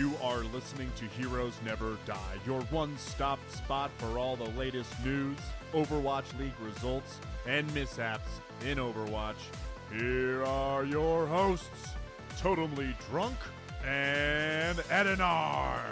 You are listening to Heroes Never Die, your one-stop spot for all the latest news, Overwatch League results, and mishaps in Overwatch. Here are your hosts, Totemly Drunk and Edinar.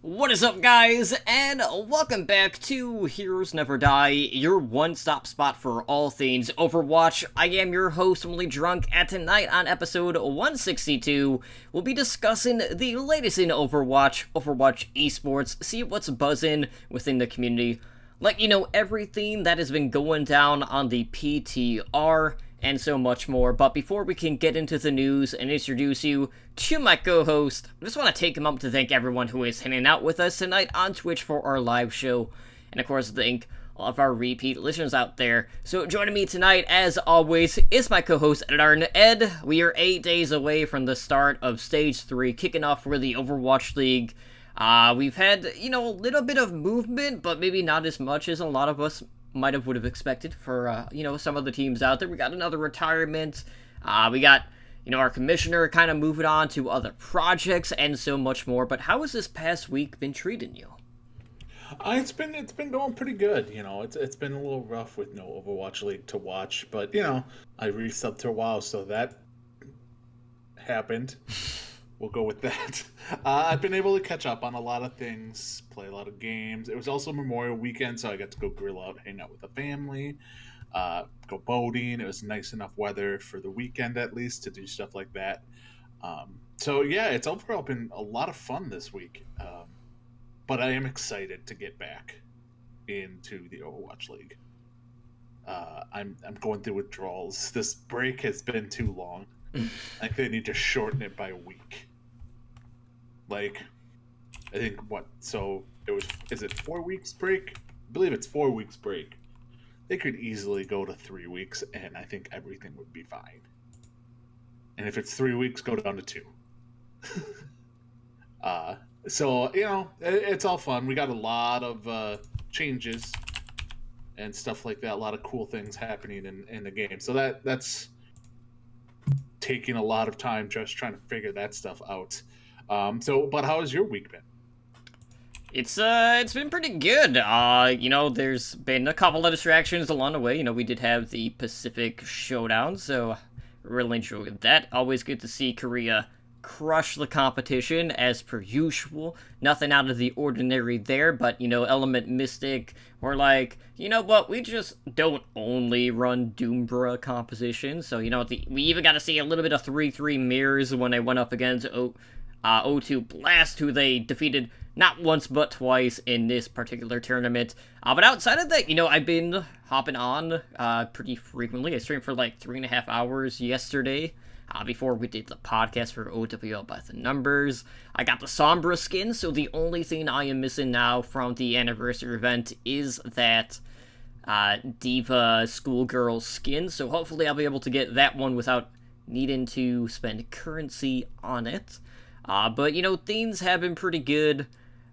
What is up, guys, and welcome back to Heroes Never Die, your one-stop spot for all things Overwatch. I am your host, Totemly Drunk, and tonight on episode 162, we'll be discussing the latest in Overwatch esports, see what's buzzing within the community, let you know everything that has been going down on the PTR, and so much more. But before we can get into the news and introduce you to my co-host, I just want to take a moment to thank everyone who is hanging out with us tonight on Twitch for our live show, and of course thank all of our repeat listeners out there. So joining me tonight, as always, is my co-host Ed. We are 8 days away from the start of Stage 3, kicking off for the Overwatch League. We've had, a little bit of movement, but maybe not as much as a lot of us would have expected for, some of the teams out there. We got another retirement. We got, our commissioner kind of moving on to other projects and so much more. But how has this past week been treating you? It's been going pretty good. It's been a little rough with no Overwatch League to watch, but I resubbed to WoW, so that happened. We'll go with that. I've been able to catch up on a lot of things, play a lot of games. It was also Memorial Weekend, so I got to go grill out, hang out with the family, go boating. It was nice enough weather for the weekend, at least, to do stuff like that. It's overall been a lot of fun this week. But I am excited to get back into the Overwatch League. I'm going through withdrawals. This break has been too long. I think they need to shorten it by a week. I think is it 4 weeks break? I believe it's 4 weeks break. They could easily go to 3 weeks, and I think everything would be fine. And if it's 3 weeks, go down to 2. It's all fun. We got a lot of changes and stuff like that. A lot of cool things happening in the game. So that's taking a lot of time just trying to figure that stuff out. But how has your week been? It's been pretty good. There's been a couple of distractions along the way. We did have the Pacific Showdown, so really enjoyed that. Always good to see Korea crush the competition as per usual. Nothing out of the ordinary there, but Element Mystic were like, what, we just don't only run Doombra compositions. So we even got to see a little bit of 3-3 mirrors when they went up against O2 Blast, who they defeated not once but twice in this particular tournament. But outside of that, I've been hopping on pretty frequently. I streamed for like 3.5 hours yesterday. Before we did the podcast for OWL by the Numbers. I got the Sombra skin, so the only thing I am missing now from the anniversary event is that D.Va Schoolgirl skin, so hopefully I'll be able to get that one without needing to spend currency on it. But things have been pretty good.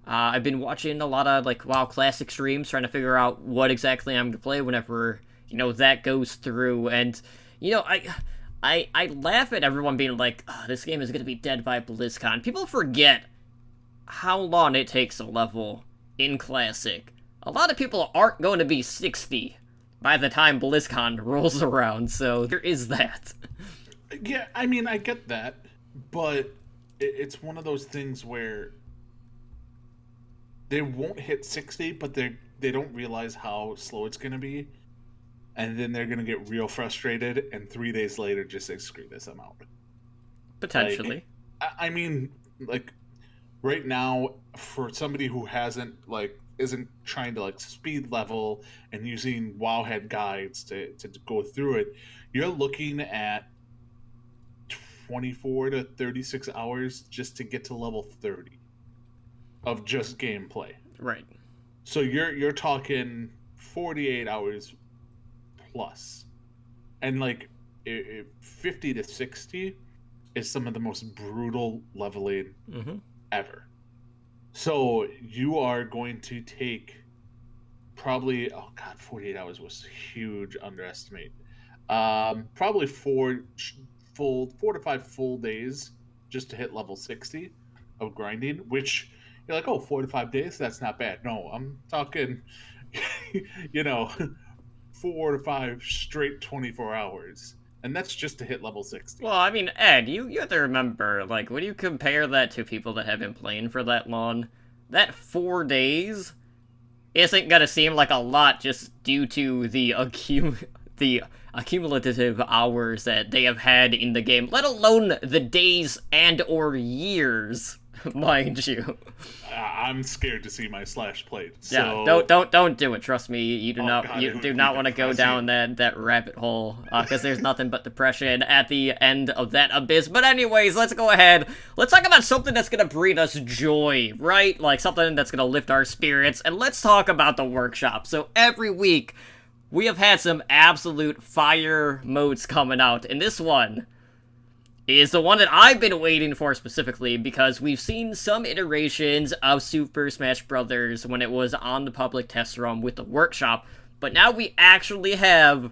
I've been watching a lot of WoW Classic streams, trying to figure out what exactly I'm going to play whenever, that goes through, and, I laugh at everyone being like, this game is going to be dead by BlizzCon. People forget how long it takes to level in Classic. A lot of people aren't going to be 60 by the time BlizzCon rolls around, so there is that. Yeah, I mean, I get that, but it's one of those things where they won't hit 60, but they don't realize how slow it's going to be. And then they're going to get real frustrated, and 3 days later just say, screw this, I'm out. Potentially. Right now, for somebody who isn't trying to, speed level and using Wowhead guides to go through it, you're looking at 24 to 36 hours just to get to level 30 of just gameplay. Right. So you're talking 48 hours plus, and 50 to 60 is some of the most brutal leveling ever. So you are going to take probably 48 hours was huge underestimate. Probably 4 to 5 full days just to hit level 60 of grinding, which you're like, oh, 4 to 5 days, that's not bad. No, I'm talking, you know, 4 to 5 straight 24 hours. And that's just to hit level 60. Well, I mean, Ed, you have to remember, like, when you compare that to people that have been playing for that long, that 4 days isn't gonna seem like a lot just due to the accumulative hours that they have had in the game, let alone the days and or years, mind you. I'm scared to see my slash plate. So... Yeah, don't do it. Trust me, you do not God, you do not want to go down that rabbit hole because there's nothing but depression at the end of that abyss. But anyways, let's go ahead. Let's talk about something that's gonna bring us joy, right? Like something that's gonna lift our spirits, and let's talk about the workshop. So every week we have had some absolute fire modes coming out, and this one is the one that I've been waiting for specifically because we've seen some iterations of Super Smash Bros. When it was on the public test run with the workshop, but now we actually have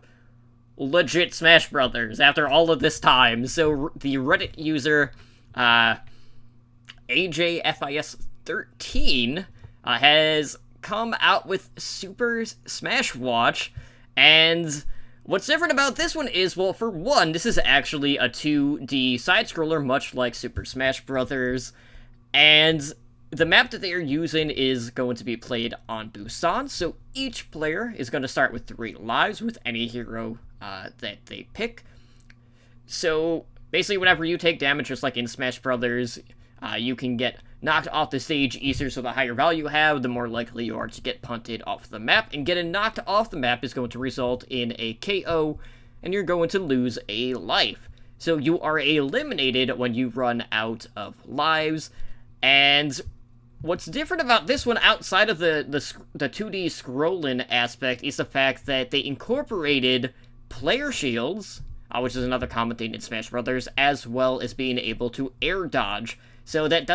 legit Smash Brothers after all of this time. So the Reddit user AJFIS13 has come out with Super Smash Watch, and what's different about this one is, well, for one, this is actually a 2D side-scroller, much like Super Smash Bros., and the map that they are using is going to be played on Busan, so each player is going to start with 3 lives with any hero that they pick. So, basically, whenever you take damage, just like in Smash Bros., you can get knocked off the stage easier, so the higher value you have, the more likely you are to get punted off the map, and getting knocked off the map is going to result in a KO, and you're going to lose a life. So you are eliminated when you run out of lives, and what's different about this one outside of the 2D scrolling aspect is the fact that they incorporated player shields, which is another common thing in Smash Brothers, as well as being able to air dodge. So that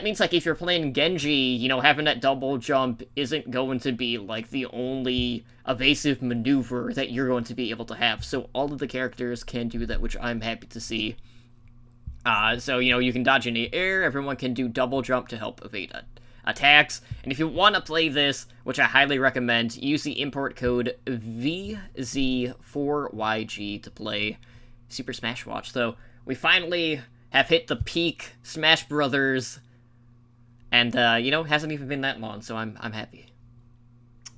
means, like, if you're playing Genji, you know, having that double jump isn't going to be, like, the only evasive maneuver that you're going to be able to have. So all of the characters can do that, which I'm happy to see. So, you know, you can dodge in the air, everyone can do double jump to help evade attacks. And if you want to play this, which I highly recommend, use the import code VZ4YG to play Super Smash Watch. So we finally have hit the peak Smash Brothers, and you know, hasn't even been that long, so I'm happy.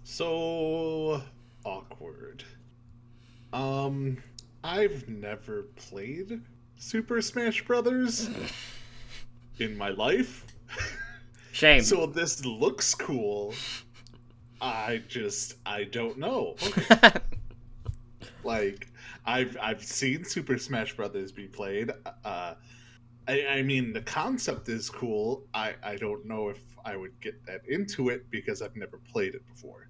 So awkward. I've never played Super Smash Brothers in my life. Shame. So this looks cool. I don't know. Like, I've seen Super Smash Brothers be played. I mean, the concept is cool. I don't know if I would get that into it because I've never played it before.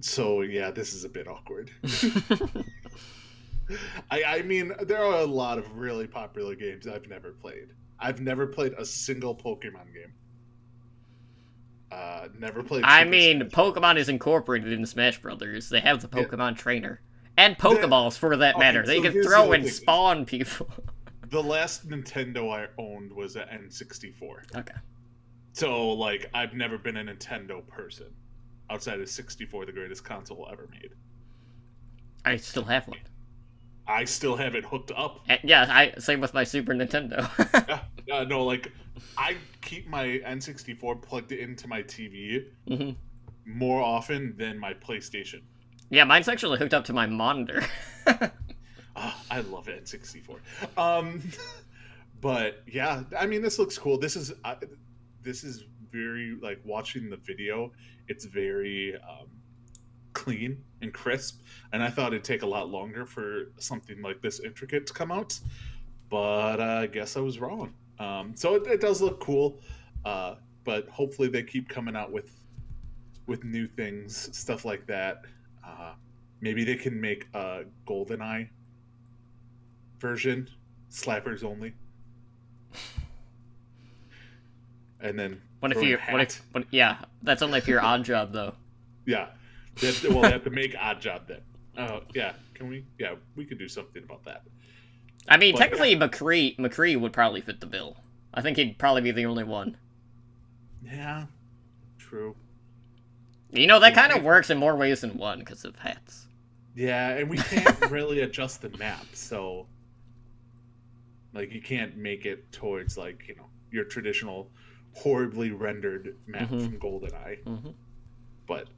So yeah, this is a bit awkward. I mean, there are a lot of really popular games I've never played. I've never played a single Pokemon game. Never played. I mean, Pokemon is incorporated in Smash Brothers. They have the Pokemon trainer. And Pokeballs, for that matter. They can throw and spawn people. The last Nintendo I owned was an N64. Okay. So, like, I've never been a Nintendo person. Outside of 64, the greatest console ever made. I still have one. I still have it hooked up. Yeah, same with my Super Nintendo. No, like, I keep my N64 plugged into my TV more often than my PlayStation. Yeah, mine's actually hooked up to my monitor. I love N64. But yeah, I mean, this looks cool. This is very, like, watching the video, it's very clean and crisp, and I thought it'd take a lot longer for something like this intricate to come out, but I guess I was wrong. So it does look cool, but hopefully they keep coming out with new things, stuff like that. Maybe they can make a GoldenEye version, slappers only. And then yeah, that's only if you're Odd Job though. Yeah, they have to make Odd Job then. Oh, yeah. Can we? Yeah, we could do something about that. I mean, But, technically, McCree would probably fit the bill. I think he'd probably be the only one. Yeah, true. You know, that kind of works in more ways than one because of hats. Yeah, and we can't really adjust the map, so like you can't make it towards like your traditional horribly rendered map Mhm. from GoldenEye. Mm-hmm. But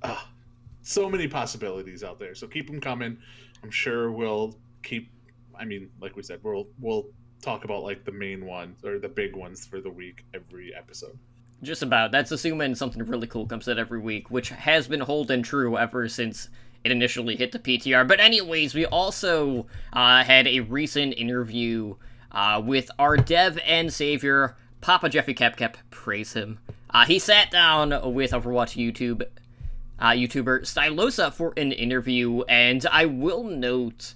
so many possibilities out there. So keep them coming. I'm sure we'll keep. I mean, like we said, we'll talk about like the main ones or the big ones for the week every episode. Just about. That's assuming something really cool comes out every week, which has been holding true ever since it initially hit the PTR. But anyways, we also had a recent interview with our dev and savior, Papa Jeffy Cap, praise him. He sat down with Overwatch YouTuber Stylosa for an interview, and I will note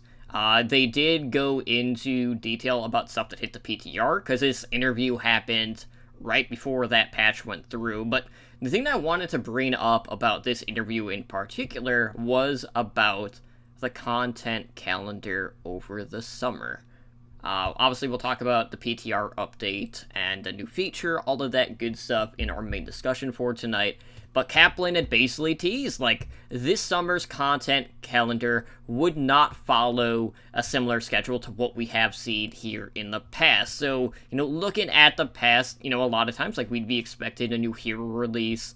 they did go into detail about stuff that hit the PTR, because this interview happened right before that patch went through. But the thing that I wanted to bring up about this interview in particular was about the content calendar over the summer. Obviously, we'll talk about the PTR update and the new feature, all of that good stuff in our main discussion for tonight. But Kaplan had basically teased, like, this summer's content calendar would not follow a similar schedule to what we have seen here in the past. So, looking at the past, a lot of times, like, we'd be expecting a new hero release,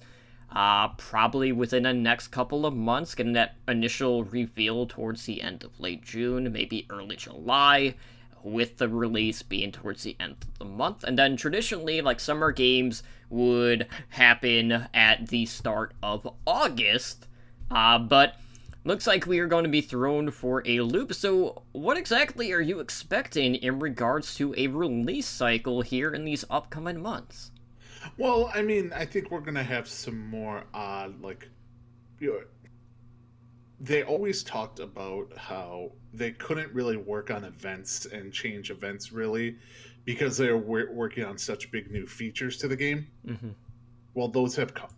probably within the next couple of months, getting that initial reveal towards the end of late June, maybe early July, with the release being towards the end of the month. And then traditionally, like, summer games would happen at the start of August, but looks like we are going to be thrown for a loop. So what exactly are you expecting in regards to a release cycle here in these upcoming months? Well, I mean, I think we're gonna have some more odd, like, they always talked about how they couldn't really work on events and change events really because they're working on such big new features to the game. Mm-hmm. Well, those have come.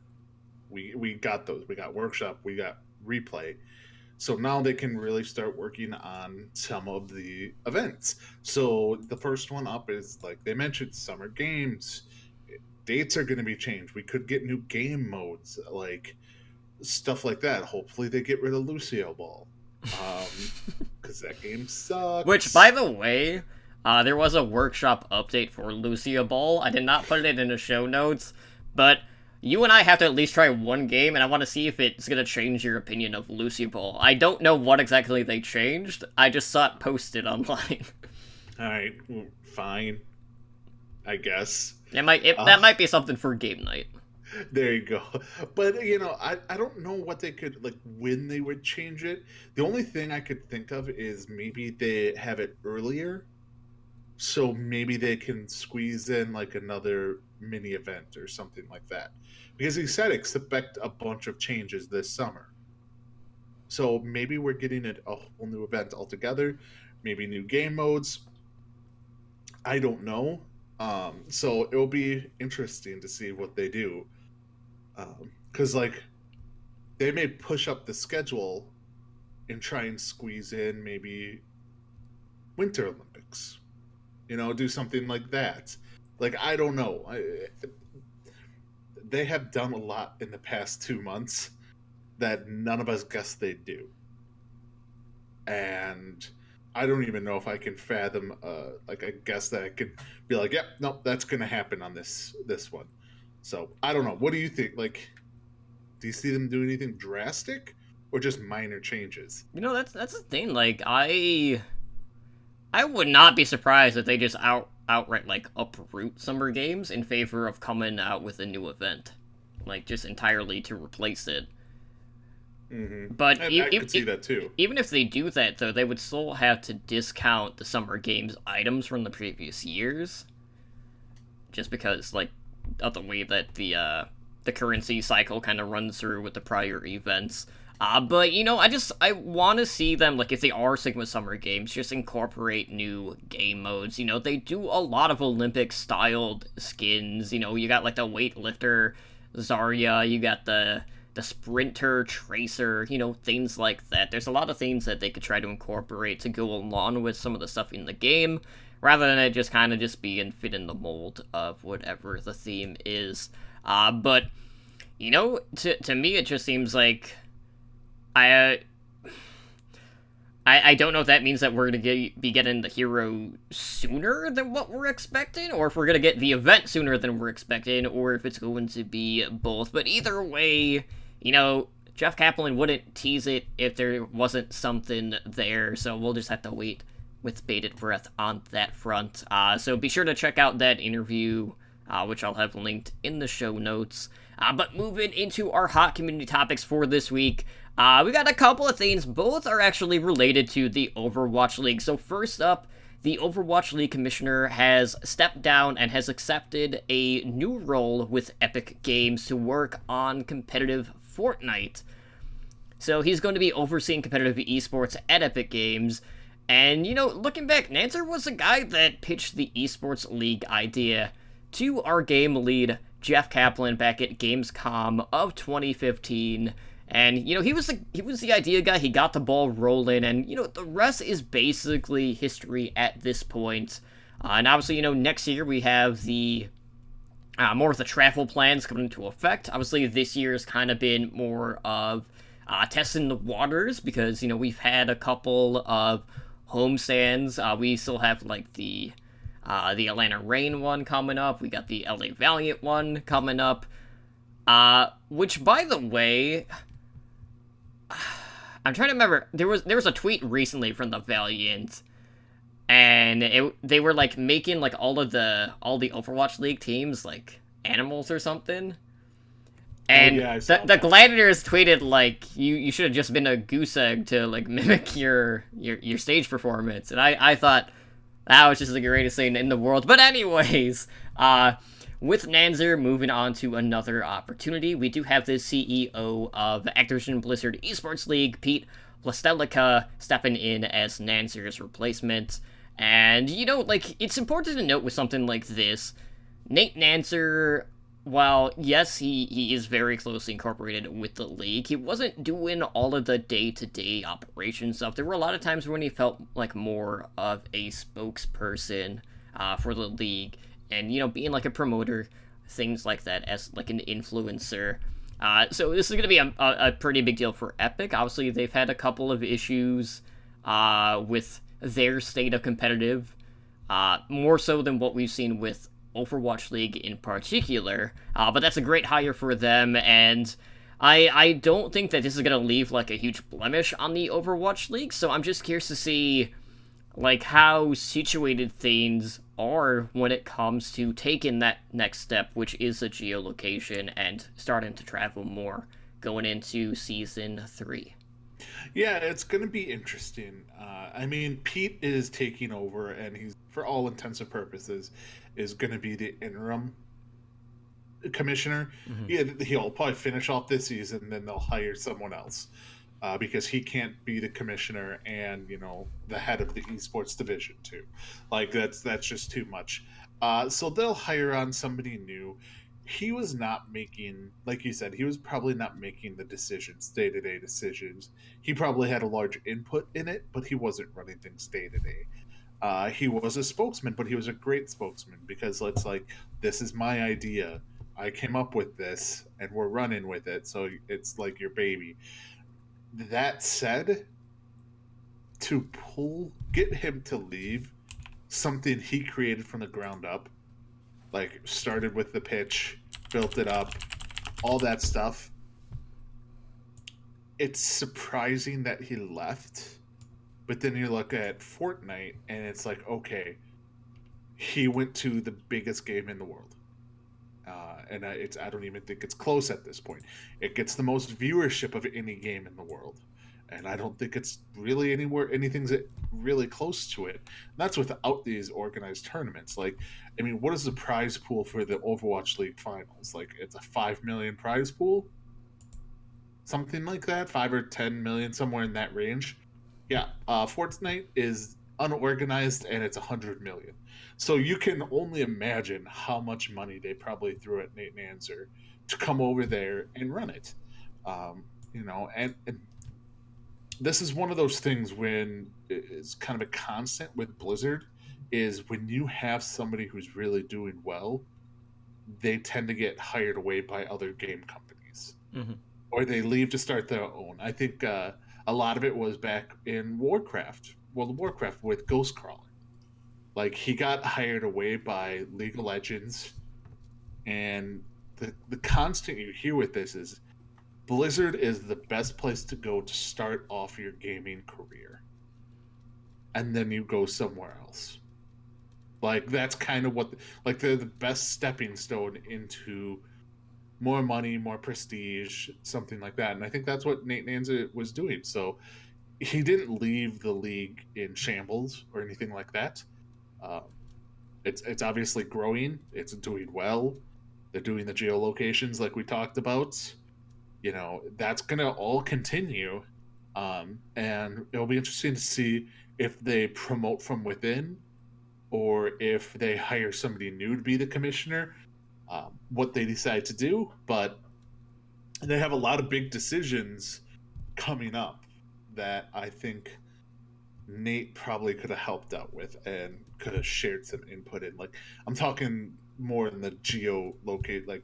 We got those. We got workshop. We got replay. So now they can really start working on some of the events. So the first one up is, like they mentioned, summer games. Dates are going to be changed. We could get new game modes, like stuff like that. Hopefully they get rid of Lucio Ball, because that game sucks. Which, by the way, there was a workshop update for Lucio Ball. I did not put it in the show notes, but you and I have to at least try one game, and I want to see if it's going to change your opinion of Lucio Ball. I don't know what exactly they changed. I just saw it posted online. Alright, fine. I guess. That might be something for game night. There you go. But, I don't know what they could, like, when they would change it. The only thing I could think of is maybe they have it earlier. So maybe they can squeeze in, like, another mini event or something like that. Because he said expect a bunch of changes this summer. So maybe we're getting a whole new event altogether. Maybe new game modes. I don't know. So it'll be interesting to see what they do. Because, like, they may push up the schedule and try and squeeze in maybe Winter Olympics. Do something like that. Like, I don't know. They have done a lot in the past 2 months that none of us guessed they'd do. And I don't even know if I can fathom, like, I guess that I could be like, yep, nope, that's going to happen on this one. So, I don't know. What do you think? Like, do you see them do anything drastic or just minor changes? That's the thing. Like, I would not be surprised if they just outright, like, uproot summer games in favor of coming out with a new event. Like, just entirely to replace it. Mm-hmm. But I could see that too. Even if they do that, though, they would still have to discount the summer games items from the previous years. Just because, like, of the way that the currency cycle kind of runs through with the prior events. But, I want to see them, like, if they are sticking with summer games, just incorporate new game modes. They do a lot of Olympic-styled skins. You got, like, the weightlifter Zarya, you got the the Sprinter, Tracer, things like that. There's a lot of things that they could try to incorporate to go along with some of the stuff in the game, rather than it just kind of just be and fit in the mold of whatever the theme is. But, to me it just seems like I don't know if that means that we're going to be getting the hero sooner than what we're expecting, or if we're going to get the event sooner than we're expecting, or if it's going to be both. But either way, Jeff Kaplan wouldn't tease it if there wasn't something there, so we'll just have to wait with bated breath on that front. So be sure to check out that interview, which I'll have linked in the show notes. But moving into our hot community topics for this week, we got a couple of things. Both are actually related to the Overwatch League. So first up, the Overwatch League commissioner has stepped down and has accepted a new role with Epic Games to work on competitive Fortnite. So he's going to be overseeing competitive esports at Epic Games. And, looking back, Nancer was the guy that pitched the esports league idea to our game lead, Jeff Kaplan, back at Gamescom of 2015. And, he was the idea guy. He got the ball rolling, and, the rest is basically history at this point. And obviously, next year we have the more of the travel plans coming into effect. Obviously, this year has kind of been more of testing the waters, because, we've had a couple of homestands. We still have, like, the Atlanta Reign one coming up. We got the LA Valiant one coming up. Which, by the way, I'm trying to remember. There was a tweet recently from the Valiant, and they were like making like all the Overwatch League teams like animals or something. And the Gladiators tweeted like you should have just been a goose egg to like mimic your stage performance, and I thought that was just the greatest thing in the world. But anyways, with Nancer moving on to another opportunity, we do have the CEO of Activision Blizzard Esports League, Pete Plastelika, stepping in as Nancer's replacement. And, it's important to note with something like this, Nate Nancer, while, yes, he is very closely incorporated with the league, he wasn't doing all of the day-to-day operation stuff. There were a lot of times when he felt like more of a spokesperson for the league, and, being like a promoter, things like that, as like an influencer. So this is going to be a pretty big deal for Epic. Obviously, they've had a couple of issues with their state of competitive, more so than what we've seen with Overwatch League in particular. But that's a great hire for them, and I don't think that this is going to leave like a huge blemish on the Overwatch League, so I'm just curious to see like how situated things are when it comes to taking that next step, which is a geolocation and starting to travel more going into Season 3. Yeah, it's going to be interesting. Pete is taking over, and he's, for all intents and purposes, is going to be the interim commissioner. Mm-hmm. Yeah, he'll probably finish off this season, then they'll hire someone else. Because he can't be the commissioner and, the head of the esports division too. Like that's just too much. So they'll hire on somebody new. He was not making, like you said, he was probably not making the decisions, day-to-day decisions. He probably had a large input in it, but he wasn't running things day-to-day. He was a spokesman, but he was a great spokesman, because this is my idea. I came up with this and we're running with it. So it's like your baby. That said, to get him to leave something he created from the ground up, like started with the pitch, built it up, all that stuff, it's surprising that he left. But then you look at Fortnite and it's like, okay, he went to the biggest game in the world. And I don't even think it's close at this point. It gets the most viewership of any game in the world, and I don't think it's really anything's really close to it. And that's without these organized tournaments. What is the prize pool for the Overwatch League finals? Like, it's a 5 million prize pool, something like that, 5 or 10 million, somewhere in that range. Yeah, Fortnite is unorganized, and it's 100 million. So you can only imagine how much money they probably threw at Nate Nancer to come over there and run it. And this is one of those things when it's kind of a constant with Blizzard is when you have somebody who's really doing well, they tend to get hired away by other game companies, Hmm. or they leave to start their own. I think a lot of it was back in World of Warcraft with Ghostcrawler. Like he got hired away by League of Legends, and the constant you hear with this is Blizzard is the best place to go to start off your gaming career, and then you go somewhere else. Like that's kind of what like they're the best stepping stone into more money, more prestige, something like that. And I think that's what Nate Nanza was doing. So he didn't leave the league in shambles or anything like that. Um, it's obviously growing. It's doing well. They're doing the geolocations like we talked about. That's gonna all continue, and it'll be interesting to see if they promote from within or if they hire somebody new to be the commissioner. What they decide to do, but they have a lot of big decisions coming up that I think Nate probably could have helped out with and could have shared some input in. Like I'm talking more in the like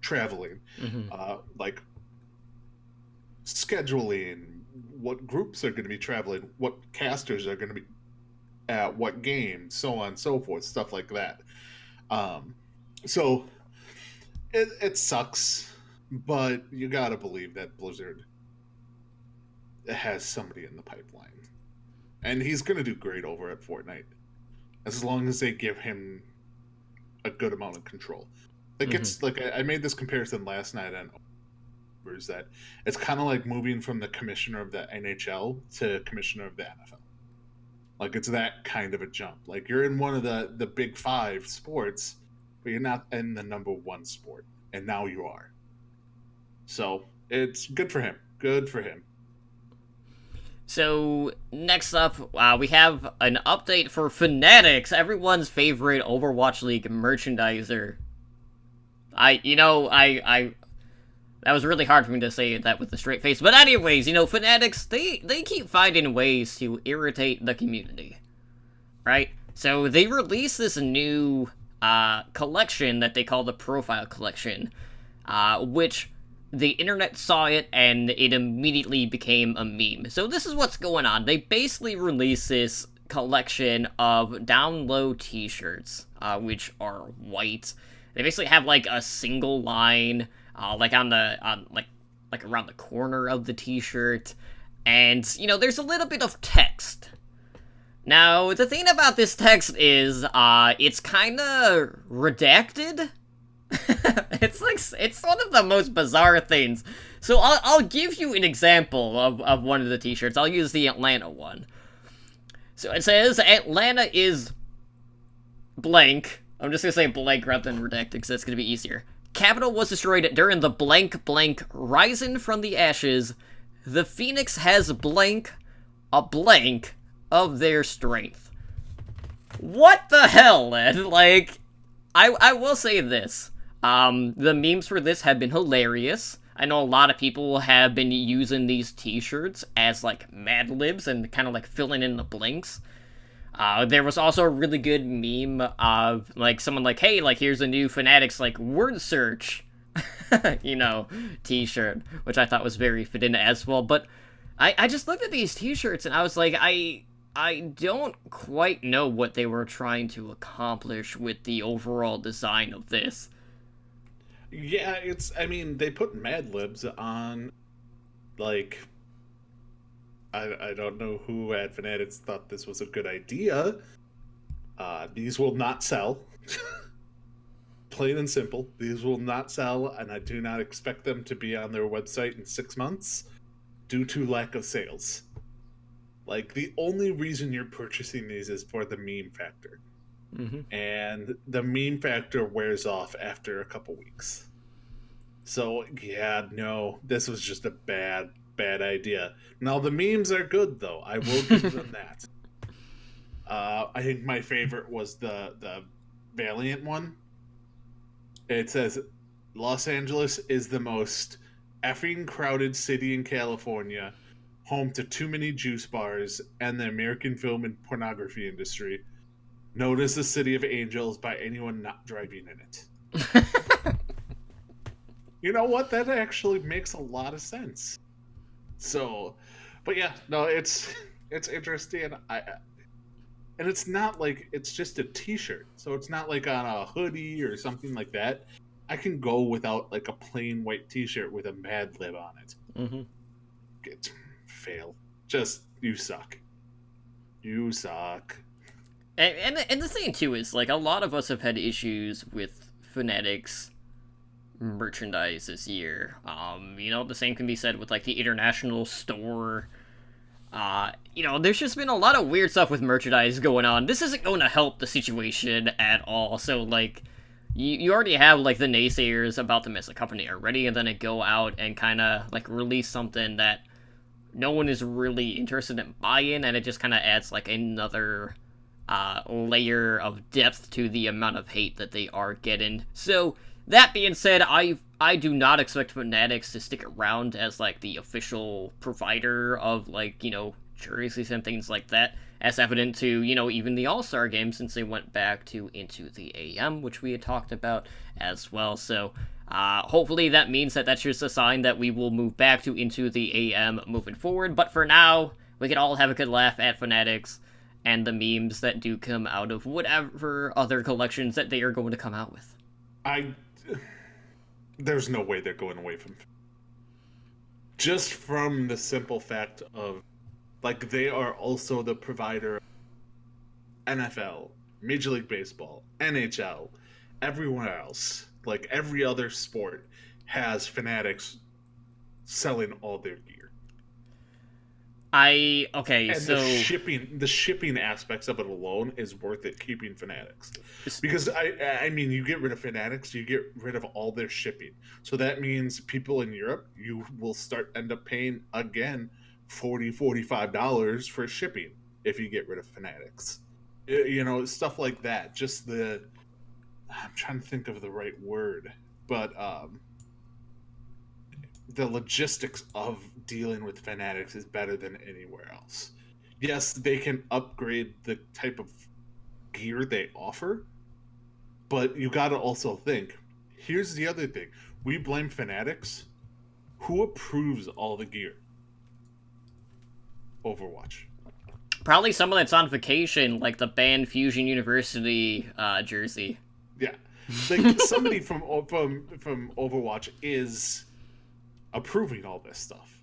traveling, Hmm. like scheduling, what groups are going to be traveling, what casters are going to be at what game, so on and so forth, stuff like that. Um, so it sucks, but you got to believe that Blizzard has somebody in the pipeline, and he's going to do great over at Fortnite as long as they give him a good amount of control. Like Hmm. it's like I made this comparison last night on is that it's kind of like moving from the commissioner of the NHL to commissioner of the NFL. Like it's that kind of a jump. Like you're in one of the big five sports, but you're not in the number one sport, and now you are. So it's good for him. Good for him. So next up, we have an update for Fanatics, everyone's favorite Overwatch League merchandiser. I that was really hard for me to say that with a straight face. But anyways, Fanatics, they keep finding ways to irritate the community, right? So they released this new collection that they call the Profile Collection, which the internet saw it and it immediately became a meme. So this is what's going on. They basically released this collection of down low t-shirts, which are white. They basically have like a single line, like like around the corner of the t-shirt, and there's a little bit of text. Now, the thing about this text is, it's kind of redacted. It's one of the most bizarre things. So I'll give you an example of one of the t-shirts. I'll use the Atlanta one. So it says Atlanta is blank. I'm just gonna say blank rather than redacted because that's gonna be easier. Capital was destroyed during the blank rising from the ashes. The Phoenix has blank a blank of their strength. What the hell, man? Like, I will say this. The memes for this have been hilarious. I know a lot of people have been using these t-shirts as, like, Mad Libs and kind of, like, filling in the blanks. There was also a really good meme of, like, someone like, hey, like, here's a new Fanatics, like, word search, t-shirt, which I thought was very fitting as well. But I just looked at these t-shirts and I was like, I don't quite know what they were trying to accomplish with the overall design of this. Yeah, I mean, they put Mad Libs on, like, I don't know who at Fanatics thought this was a good idea. These will not sell. Plain and simple. These will not sell, and I do not expect them to be on their website in 6 months due to lack of sales. Like, the only reason you're purchasing these is for the meme factor. Mm-hmm. And the meme factor wears off after a couple weeks. So, yeah, no, this was just a bad idea. Now, the memes are good, though. I will give them that. I think my favorite was the Valiant one. It says, Los Angeles is the most effing crowded city in California, home to too many juice bars and the American film and pornography industry, known as the City of Angels by anyone not driving in it. You know what? That actually makes a lot of sense. So, but yeah, no, it's interesting. And it's not like it's just a T-shirt, so it's not like on a hoodie or something like that. I can go without like a plain white T-shirt with a Mad Lib on it. Mm-hmm. Fail. Just you suck. You suck. And the thing too is, like, a lot of us have had issues with Fanatics merchandise this year. You know, the same can be said with like the international store. You know, there's just been a lot of weird stuff with merchandise going on. This isn't going to help the situation at all. So, like, you already have, like, the naysayers about them as a company already, and then they go out and kind of, like, release something that no one is really interested in buying, and it just kind of adds, like, another layer of depth to the amount of hate that they are getting. So, that being said, I do not expect Fanatics to stick around as, like, the official provider of, like, you know, jerseys and things like that, as evident to, you know, even the All-Star game, since they went back to Into the AM, which we had talked about as well. So, hopefully that means that that's just a sign that we will move back to Into the AM moving forward. But for now, we can all have a good laugh at Fanatics and the memes that do come out of whatever other collections that they are going to come out with. There's no way they're going away from, just from the simple fact of, like, they are also the provider of NFL, Major League Baseball, NHL, everyone else, like every other sport has Fanatics selling all their gear. And so the shipping aspects of it alone is worth it keeping Fanatics. Because I mean, you get rid of Fanatics, you get rid of all their shipping. So that means people in Europe, you will end up paying again $45 for shipping if you get rid of Fanatics. You know, stuff like that. Just I'm trying to think of the right word, but the logistics of dealing with Fanatics is better than anywhere else. Yes, they can upgrade the type of gear they offer, but you got to also think, here's the other thing. We blame Fanatics. Who approves all the gear? Overwatch. Probably someone that's on vacation, like the band Fusion University jersey. Yeah. Like, somebody from Overwatch is approving all this stuff.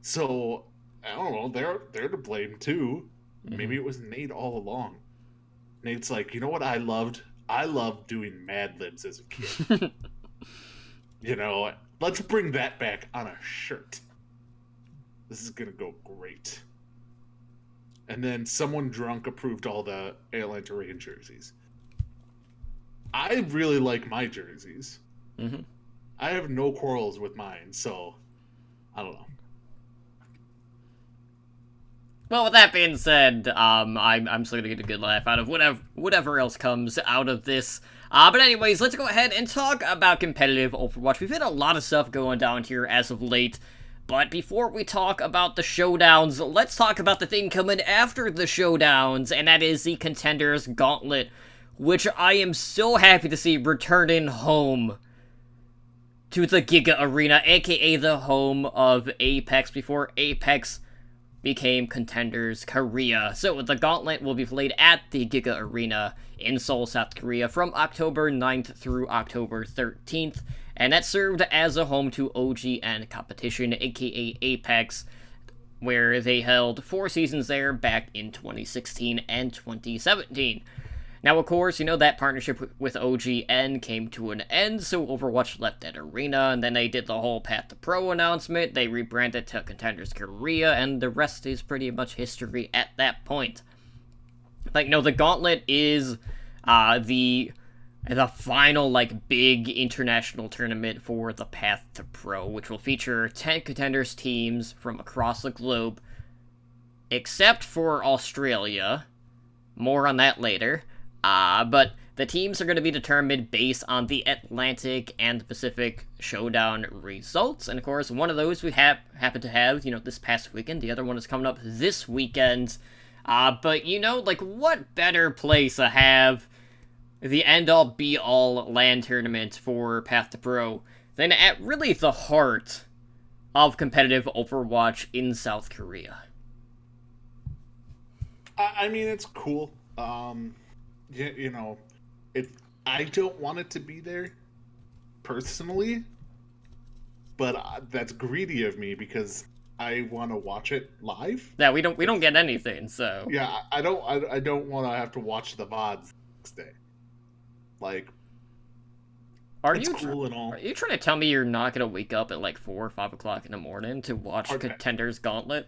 So, I don't know, they're to blame too. Mm-hmm. Maybe it was Nate all along. Nate's like, you know what I loved? I loved doing Mad Libs as a kid. You know, let's bring that back on a shirt. This is gonna go great. And then someone drunk approved all the Atlanta Rain jerseys. I really like my jerseys. Mm-hmm. I have no quarrels with mine, so I don't know. Well, with that being said, I'm still gonna get a good laugh out of whatever else comes out of this. But anyways, let's go ahead and talk about competitive Overwatch. We've had a lot of stuff going down here as of late. But before we talk about the showdowns, let's talk about the thing coming after the showdowns, and that is the Contenders Gauntlet, which I am so happy to see returning home to the Giga Arena, aka the home of Apex, before Apex became Contenders Korea. So the Gauntlet will be played at the Giga Arena in Seoul, South Korea from October 9th through October 13th. And that served as a home to OGN Competition, aka Apex, where they held 4 seasons there back in 2016 and 2017. Now, of course, you know, that partnership with OGN came to an end, so Overwatch left that arena, and then they did the whole Path to Pro announcement, they rebranded to Contenders Korea, and the rest is pretty much history at that point. Like, no, the Gauntlet is the final, like, big international tournament for the Path to Pro, which will feature 10 Contenders teams from across the globe, except for Australia. More on that later. But the teams are going to be determined based on the Atlantic and the Pacific Showdown results. And of course, one of those we happen to have, this past weekend. The other one is coming up this weekend. But, what better place to have the end-all, be-all LAN tournament for Path to Pro than at really the heart of competitive Overwatch in South Korea. I mean, it's cool. I don't want it to be there personally, but that's greedy of me because I want to watch it live. Yeah, we don't get anything, so yeah, I don't want to have to watch the VODs the next day. Like, it's cool and all. Are you trying to tell me you're not gonna wake up at like 4 or 5 o'clock in the morning to watch Contenders Gauntlet?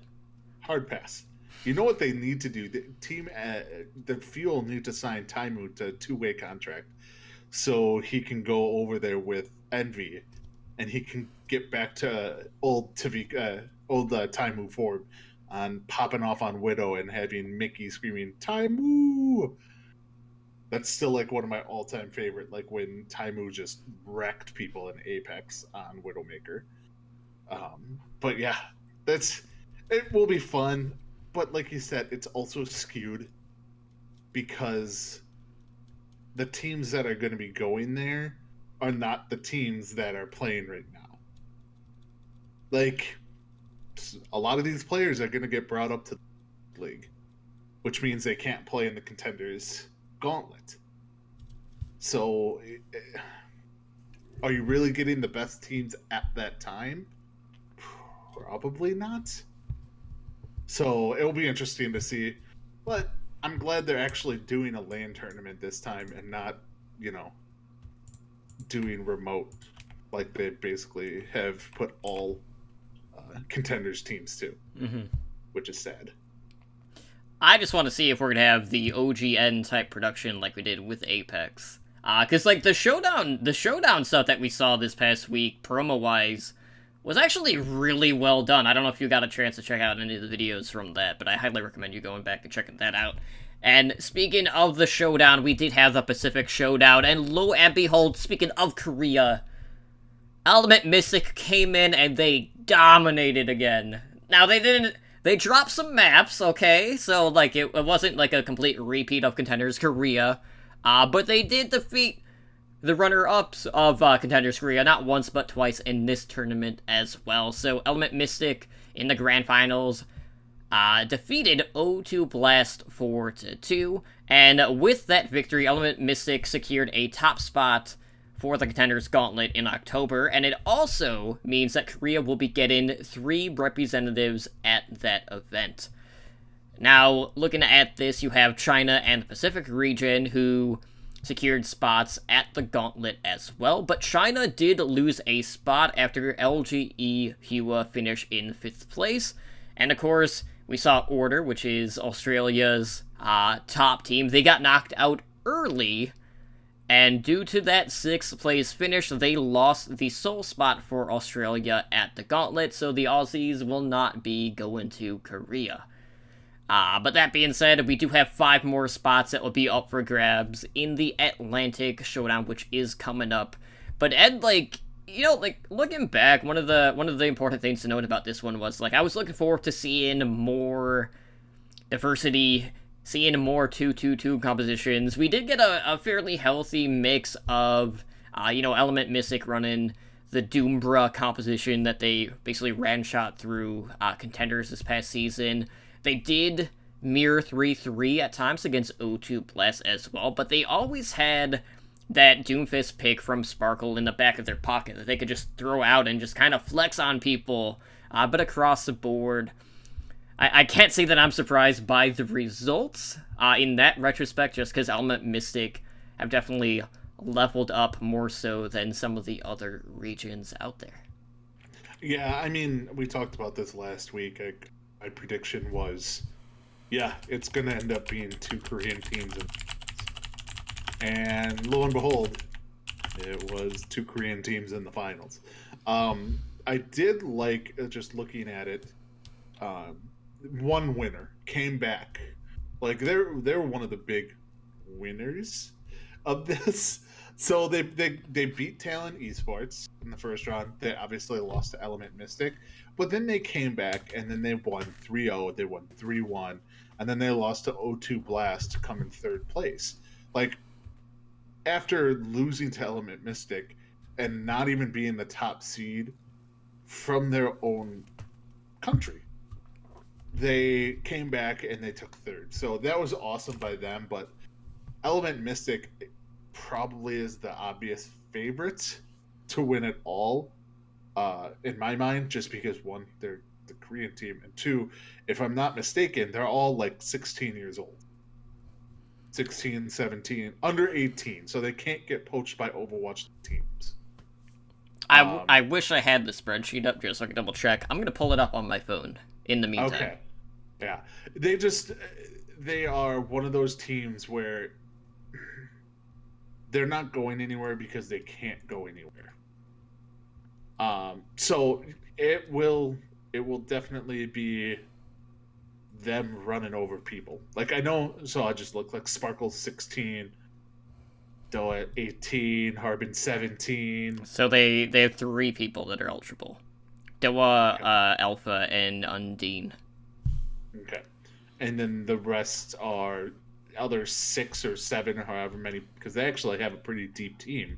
Hard pass. You know what they need to do? The Fuel need to sign Taimu to a 2-way contract, so he can go over there with Envy, and he can get back to old Taimu form, on popping off on Widow and having Mickey screaming Taimu. That's still like one of my all-time favorite, like when Taimu just wrecked people in Apex on Widowmaker. But yeah, it will be fun. But like you said, it's also skewed because the teams that are going to be going there are not the teams that are playing right now. Like, a lot of these players are going to get brought up to the league, which means they can't play in the Contenders Gauntlet. So, are you really getting the best teams at that time? Probably not. So it'll be interesting to see, but I'm glad they're actually doing a LAN tournament this time and not, doing remote like they basically have put all Contenders teams to, which is sad. I just want to see if we're gonna have the OGN type production like we did with Apex, because like the showdown stuff that we saw this past week, promo wise, was actually really well done. I don't know if you got a chance to check out any of the videos from that, but I highly recommend you going back and checking that out. And speaking of the showdown, we did have the Pacific Showdown, and lo and behold, speaking of Korea, Element Mystic came in and they dominated again. Now, they dropped some maps, okay? So, like, it wasn't like a complete repeat of Contenders Korea, but they did defeat the runner-ups of Contenders Korea, not once but twice in this tournament as well. So Element Mystic in the grand finals defeated O2 Blast 4-2, and with that victory, Element Mystic secured a top spot for the Contenders Gauntlet in October, and it also means that Korea will be getting 3 representatives at that event. Now, looking at this, you have China and the Pacific region, who secured spots at the Gauntlet as well, but China did lose a spot after LGE Hua finished in 5th place, and of course, we saw Order, which is Australia's top team. They got knocked out early, and due to that 6th place finish, they lost the sole spot for Australia at the Gauntlet, so the Aussies will not be going to Korea. But that being said, we do have 5 more spots that will be up for grabs in the Atlantic Showdown, which is coming up. But Ed, looking back, one of the important things to note about this one was, I was looking forward to seeing more diversity, seeing more 2-2-2 compositions. We did get a fairly healthy mix of, Element Mystic running the Doombra composition that they basically ran shot through Contenders this past season. They did mirror 3-3 at times against O2 Blast as well, but they always had that Doomfist pick from Sparkle in the back of their pocket that they could just throw out and just kind of flex on people. But across the board, I can't say that I'm surprised by the results in that retrospect, just because Element Mystic have definitely leveled up more so than some of the other regions out there. Yeah, I mean, we talked about this last week. My prediction was, it's going to end up being 2 Korean teams. And lo and behold, it was 2 Korean teams in the finals. I did like, just looking at it, one winner came back. They're one of the big winners. of this. So they beat Talon Esports in the first round. They obviously lost to Element Mystic, but then they came back and then they won 3-0. They won 3-1, and then they lost to O2 Blast to come in third place. Like, after losing to Element Mystic and not even being the top seed from their own country, they came back and they took third. So that was awesome by them, but Element Mystic probably is the obvious favorite to win it all, in my mind, just because one, they're the Korean team, and two, if I'm not mistaken, they're all like 16 years old. 16, 17, under 18, so they can't get poached by Overwatch teams. I wish I had the spreadsheet up just so I could double check. I'm gonna pull it up on my phone in the meantime. Okay. Yeah. They are one of those teams where they're not going anywhere because they can't go anywhere. So it will definitely be them running over people. Like, I know, so I just look like Sparkle's 16, Doa 18, Harbin 17. So they have 3 people that are eligible. Dewa, Alpha, and Undine. Okay. And then the rest are other 6 or 7 or however many, because they actually have a pretty deep team,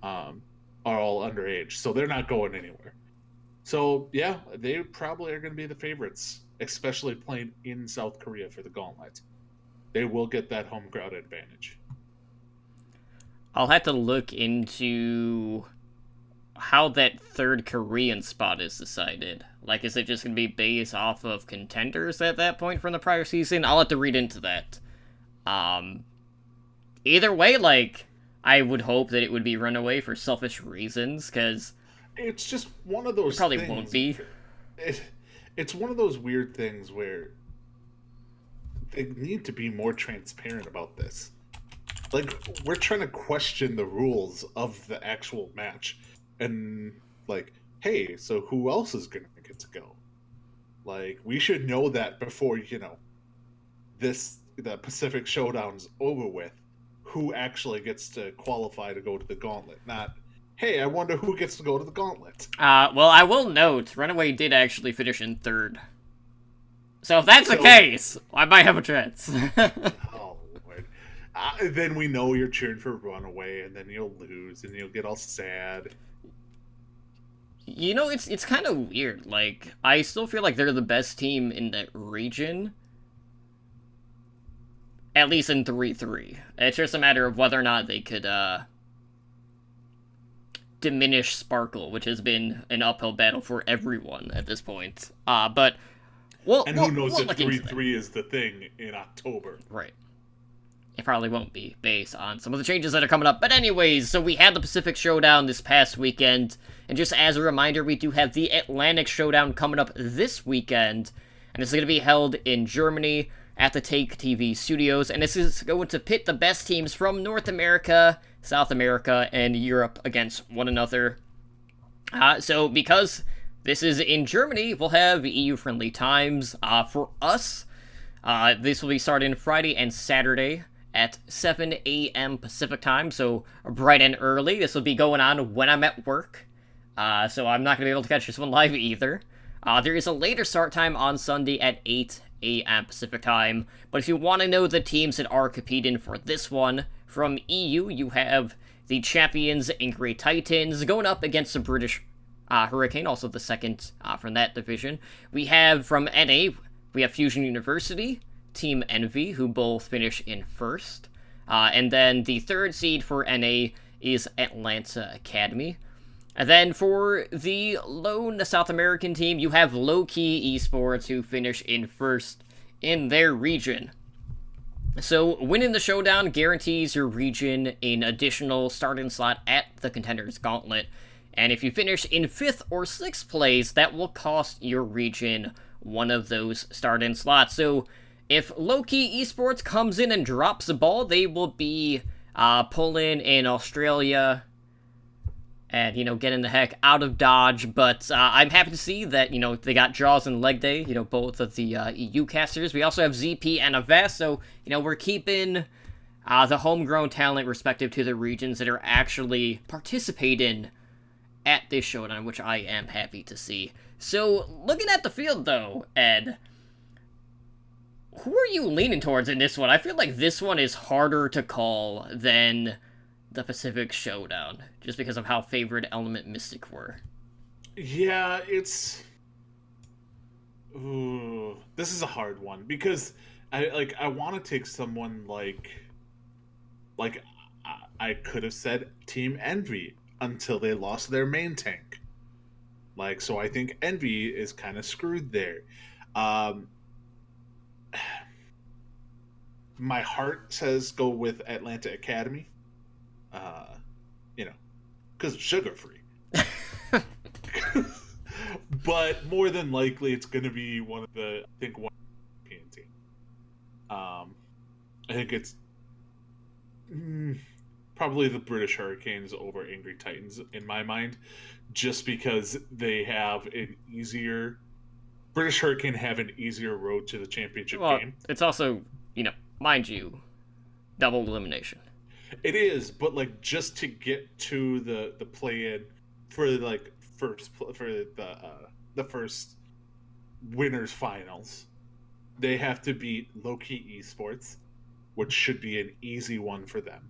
are all underage, so they're not going anywhere. So yeah, they probably are going to be the favorites, especially playing in South Korea for the Gauntlet. They will get that home ground advantage. I'll have to look into how that third Korean spot is decided. Like, is it just going to be based off of contenders at that point from the prior season? I'll have to read into that. Either way, like, I would hope that it would be Runaway for selfish reasons, because it's just one of those. It probably things. Won't be. It's one of those weird things where they need to be more transparent about this. Like, we're trying to question the rules of the actual match, and like, hey, so who else is going to get to go? Like, we should know that before, the Pacific Showdown's over with, who actually gets to qualify to go to the Gauntlet. Not, hey, I wonder who gets to go to the Gauntlet. Well, I will note, Runaway did actually finish in 3rd. So if that's the case, I might have a chance. Oh, Lord. Then we know you're cheering for Runaway, and then you'll lose, and you'll get all sad. It's kind of weird. Like, I still feel like they're the best team in that region. At least in 3-3. It's just a matter of whether or not they could, diminish Sparkle, which has been an uphill battle for everyone at this point. But who knows if 3-3 is the thing in October. Right. It probably won't be, based on some of the changes that are coming up. But anyways, so we had the Pacific Showdown this past weekend, and just as a reminder, we do have the Atlantic Showdown coming up this weekend, and this is going to be held in Germany at the Take TV studios, and this is going to pit the best teams from North America, South America, and Europe against one another. So because this is in Germany, we'll have EU-friendly times. For us, this will be starting Friday and Saturday at 7 a.m. Pacific time, so bright and early. This will be going on when I'm at work, so I'm not going to be able to catch this one live either. There is a later start time on Sunday at 8 a.m. Pacific time, but if you want to know the teams that are competing for this one, from EU, you have the champions Angry Titans going up against the British Hurricane, also the second from that division. We have from NA, we have Fusion University, Team Envy, who both finish in 1st, and then the 3rd seed for NA is Atlanta Academy. And then for the lone South American team, you have Low Key Esports, who finish in 1st in their region. So winning the showdown guarantees your region an additional starting slot at the Contenders Gauntlet. And if you finish in 5th or 6th place, that will cost your region one of those starting slots. So if Low Key Esports comes in and drops the ball, they will be pulling in Australia and, getting the heck out of Dodge. But I'm happy to see that, they got Jaws and Leg Day, both of the EU casters. We also have ZP and Avast, so, we're keeping the homegrown talent respective to the regions that are actually participating at this showdown, which I am happy to see. So, looking at the field, though, Ed, who are you leaning towards in this one? I feel like this one is harder to call than the Pacific Showdown, just because of how favored Element Mystic were. Yeah, it's. Ooh, this is a hard one because I want to take someone like I could have said Team Envy until they lost their main tank. Like, so I think Envy is kind of screwed there. Um, my heart says go with Atlanta Academy. Uh, you know, because it's sugar free. But more than likely, it's going to be one of the European team. I think it's probably the British Hurricanes over Angry Titans in my mind, just because they have an easier. British Hurricane have an easier road to the championship game. It's also, mind you, double elimination. It is, but like just to get to the play in for like the first winners finals, they have to beat Low-Key Esports, which should be an easy one for them.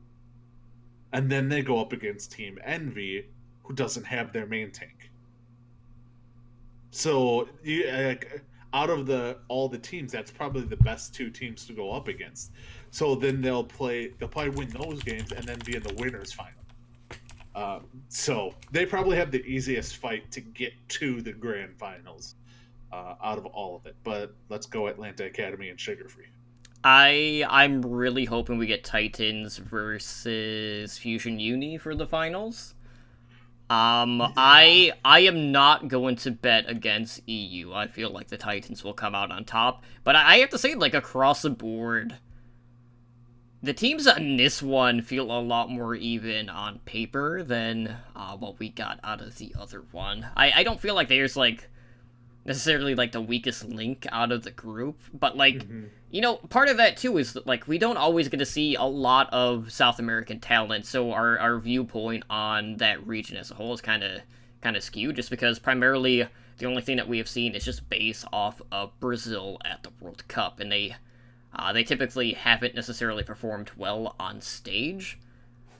And then they go up against Team Envy, who doesn't have their main tank. So, out of all the teams, that's probably the best two teams to go up against. So then they'll probably win those games and then be in the winners final. So they probably have the easiest fight to get to the grand finals out of all of it. But let's go Atlanta Academy and Sugar Free. I'm really hoping we get Titans versus Fusion Uni for the finals. I am not going to bet against EU. I feel like the Titans will come out on top. But I have to say, like, across the board, the teams in this one feel a lot more even on paper than what we got out of the other one. I don't feel like there's, like, necessarily, like, the weakest link out of the group. But, like, part of that, too, is that, like, we don't always get to see a lot of South American talent. So our viewpoint on that region as a whole is kind of skewed, just because primarily the only thing that we have seen is just based off of Brazil at the World Cup. And they typically haven't necessarily performed well on stage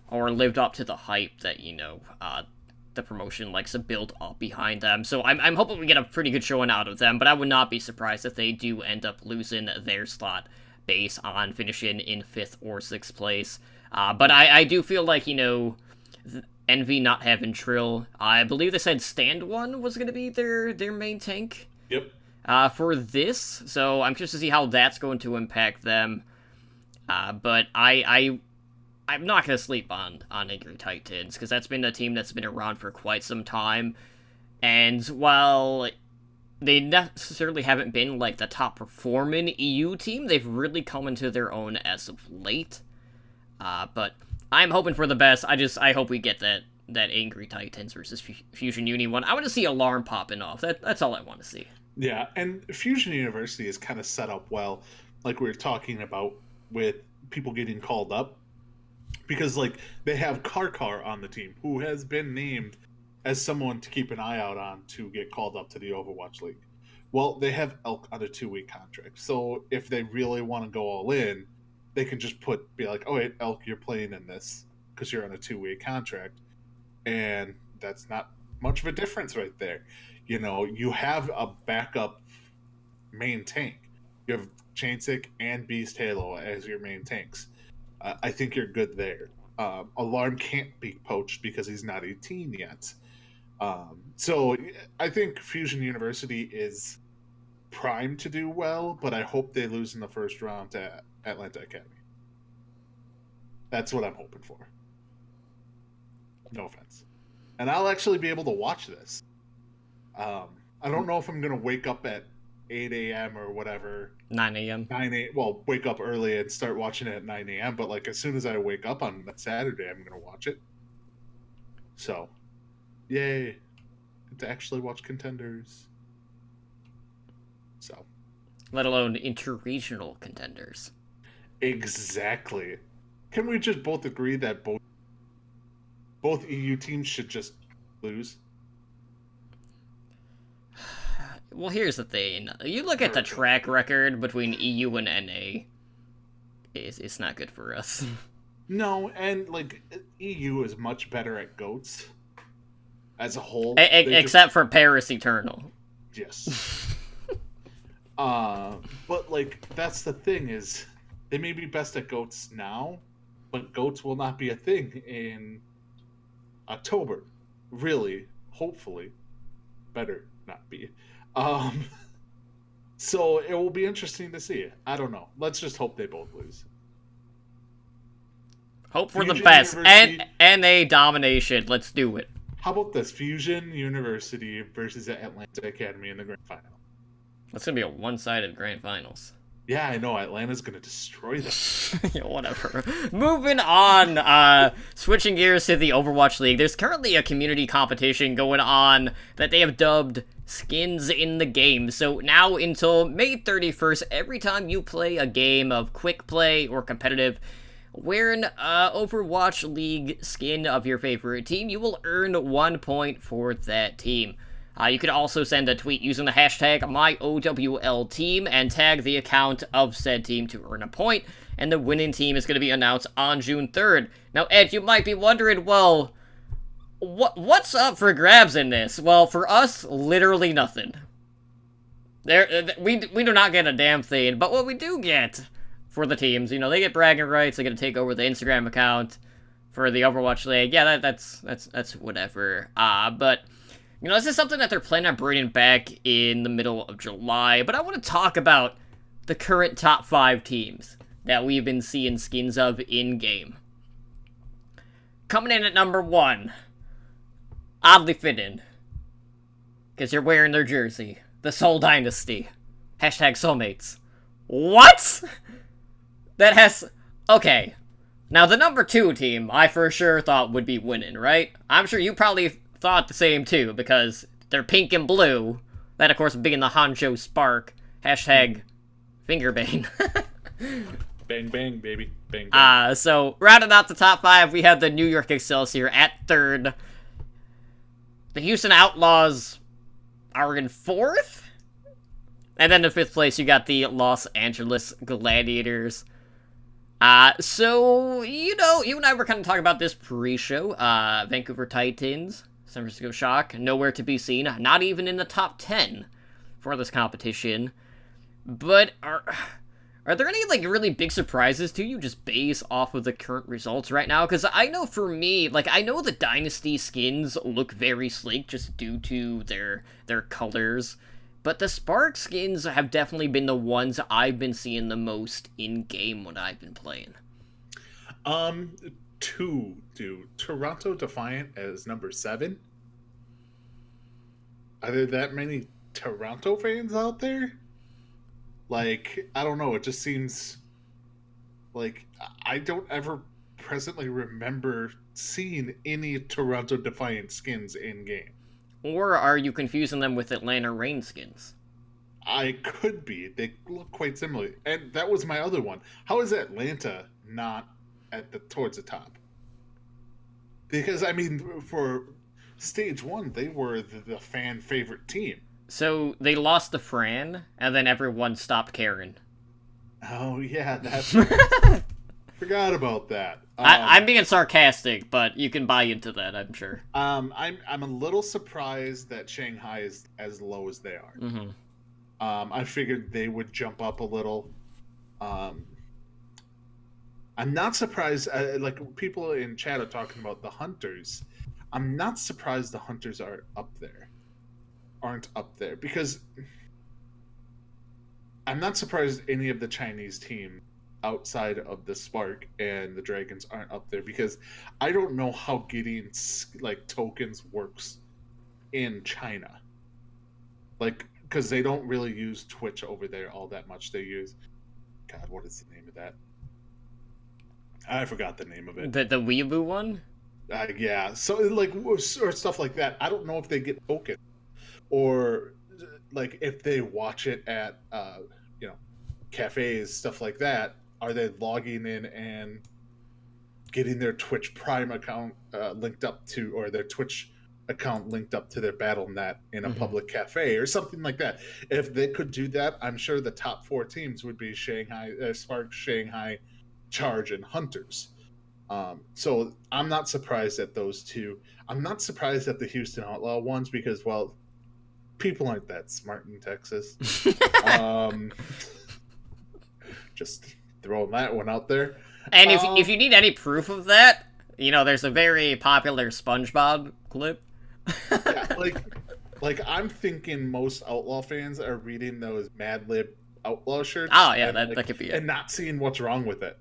or lived up to the hype that, the promotion likes to build up behind them. So I'm hoping we get a pretty good showing out of them, but I would not be surprised if they do end up losing their slot based on finishing in 5th or 6th place. But I do feel like, Envy not having Trill. I believe they said Stand One was going to be their main tank. Yep. For this, so I'm curious to see how that's going to impact them. But I'm not going to sleep on Angry Titans, because that's been a team that's been around for quite some time. And while they necessarily haven't been, like, the top performing EU team, they've really come into their own as of late. But I'm hoping for the best. I hope we get that Angry Titans versus Fusion Uni one. I want to see Alarm popping off. That's all I want to see. Yeah, and Fusion University is kind of set up well, like we were talking about, with people getting called up. Because, like, they have Karkar on the team, who has been named as someone to keep an eye out on to get called up to the Overwatch League. Well, they have Elk on a 2-week contract. So if they really want to go all in, they can just be like, oh, wait, Elk, you're playing in this because you're on a 2-week contract. And that's not much of a difference right there. You have a backup main tank. You have Chainsick and Beast Halo as your main tanks. I think you're good there. Alarm can't be poached because he's not 18 yet. So I think Fusion University is primed to do well, but I hope they lose in the first round to Atlanta Academy. That's what I'm hoping for. No offense. And I'll actually be able to watch this. I don't know if I'm going to wake up at 8 a.m. or whatever. 9 a.m. Well, wake up early and start watching it at 9 a.m. But, like, as soon as I wake up on that Saturday, I'm going to watch it. So, yay. To actually watch contenders. So. Let alone interregional contenders. Exactly. can we just both agree that both EU teams should just lose? Well, here's the thing. You look at the track record between EU and NA. It's not good for us. No, and like EU is much better at goats as a whole. Except for Paris Eternal. Yes. But like that's the thing is they may be best at goats now, but goats will not be a thing in October. Really, hopefully, better not be. So it will be interesting to see. I don't know. Let's just hope they both lose. Hope for the Fusion best. University- And NA domination. Let's do it. How about this? Fusion University versus Atlanta Academy in the grand final. That's gonna be a one-sided grand finals. Yeah, I know. Atlanta's going to destroy them. Yeah, whatever. Moving on, switching gears to the Overwatch League. There's currently a community competition going on that they have dubbed Skins in the Game. So now until May 31st, every time you play a game of quick play or competitive, wear an Overwatch League skin of your favorite team, you will earn 1 point for that team. You could also send a tweet using the hashtag MyOWLTeam and tag the account of said team to earn a point, and the winning team is going to be announced on June 3rd. Now, Ed, you might be wondering, well, what's up for grabs in this? Well, for us, literally nothing. We do not get a damn thing, but what we do get for the teams, you know, they get bragging rights, they get to take over the Instagram account for the Overwatch League. Yeah, that's whatever. But you know, this is something that they're planning on bringing back in the middle of July, but I want to talk about the current top 5 teams that we've been seeing skins of in-game. Coming in at number 1, oddly fitting, because you're wearing their jersey, the Seoul Dynasty. Hashtag soulmates. What? That has... Okay. Now, the number 2 team, I for sure thought would be winning, right? I'm sure you probably thought the same too, because they're pink and blue. That, of course, being the Hancho Spark. Hashtag Fingerbane. Bang, bang, baby. Bang, bang. So, rounding out the top 5, we have the New York Excelsior at 3rd. The Houston Outlaws are in 4th. And then in 5th place, you got the Los Angeles Gladiators. So, you know, you and I were kind of talking about this pre-show. Vancouver Titans, San Francisco Shock, nowhere to be seen. Not even in the top 10 for this competition. But are there any, like, really big surprises to you just based off of the current results right now? Because I know for me, like, I know the Dynasty skins look very sleek just due to their colors. But the Spark skins have definitely been the ones I've been seeing the most in-game when I've been playing. 2 do. Toronto Defiant as number 7. Are there that many Toronto fans out there? Like, I don't know. It just seems like I don't ever presently remember seeing any Toronto Defiant skins in-game. Or are you confusing them with Atlanta Reign skins? I could be. They look quite similar. And that was my other one. How is Atlanta not towards the top? Because, I mean, for stage 1, they were the fan favorite team. So they lost to Fran, and then everyone stopped caring. Oh, yeah, that's... Forgot about that. I'm being sarcastic, but you can buy into that, I'm sure. I'm a little surprised that Shanghai is as low as they are. Mm-hmm. I figured they would jump up a little. I'm not surprised. Like people in chat are talking about the Hunters. I'm not surprised the Hunters aren't up there because I'm not surprised any of the Chinese team outside of the Spark and the Dragons aren't up there because I don't know how getting like tokens works in China. Like, because they don't really use Twitch over there all that much. They use, God, what is the name of that? I forgot the name of it. The Weeaboo one? Yeah, so like or stuff like that. I don't know if they get tokens or like if they watch it at cafes, stuff like that. Are they logging in and getting their Twitch Prime account linked up to, or their Twitch account linked up to their BattleNet in a public cafe or something like that. If they could do that, I'm sure the top 4 teams would be Shanghai, Sparks, Shanghai, Charge, and Hunters. So I'm not surprised at those two. I'm not surprised at the Houston Outlaw ones because, well, people aren't that smart in Texas. Just throwing that one out there. And if you need any proof of that, there's a very popular SpongeBob clip. Yeah, like I'm thinking most Outlaw fans are reading those Mad Lib Outlaw shirts. Oh yeah, that could be it. And not seeing what's wrong with it.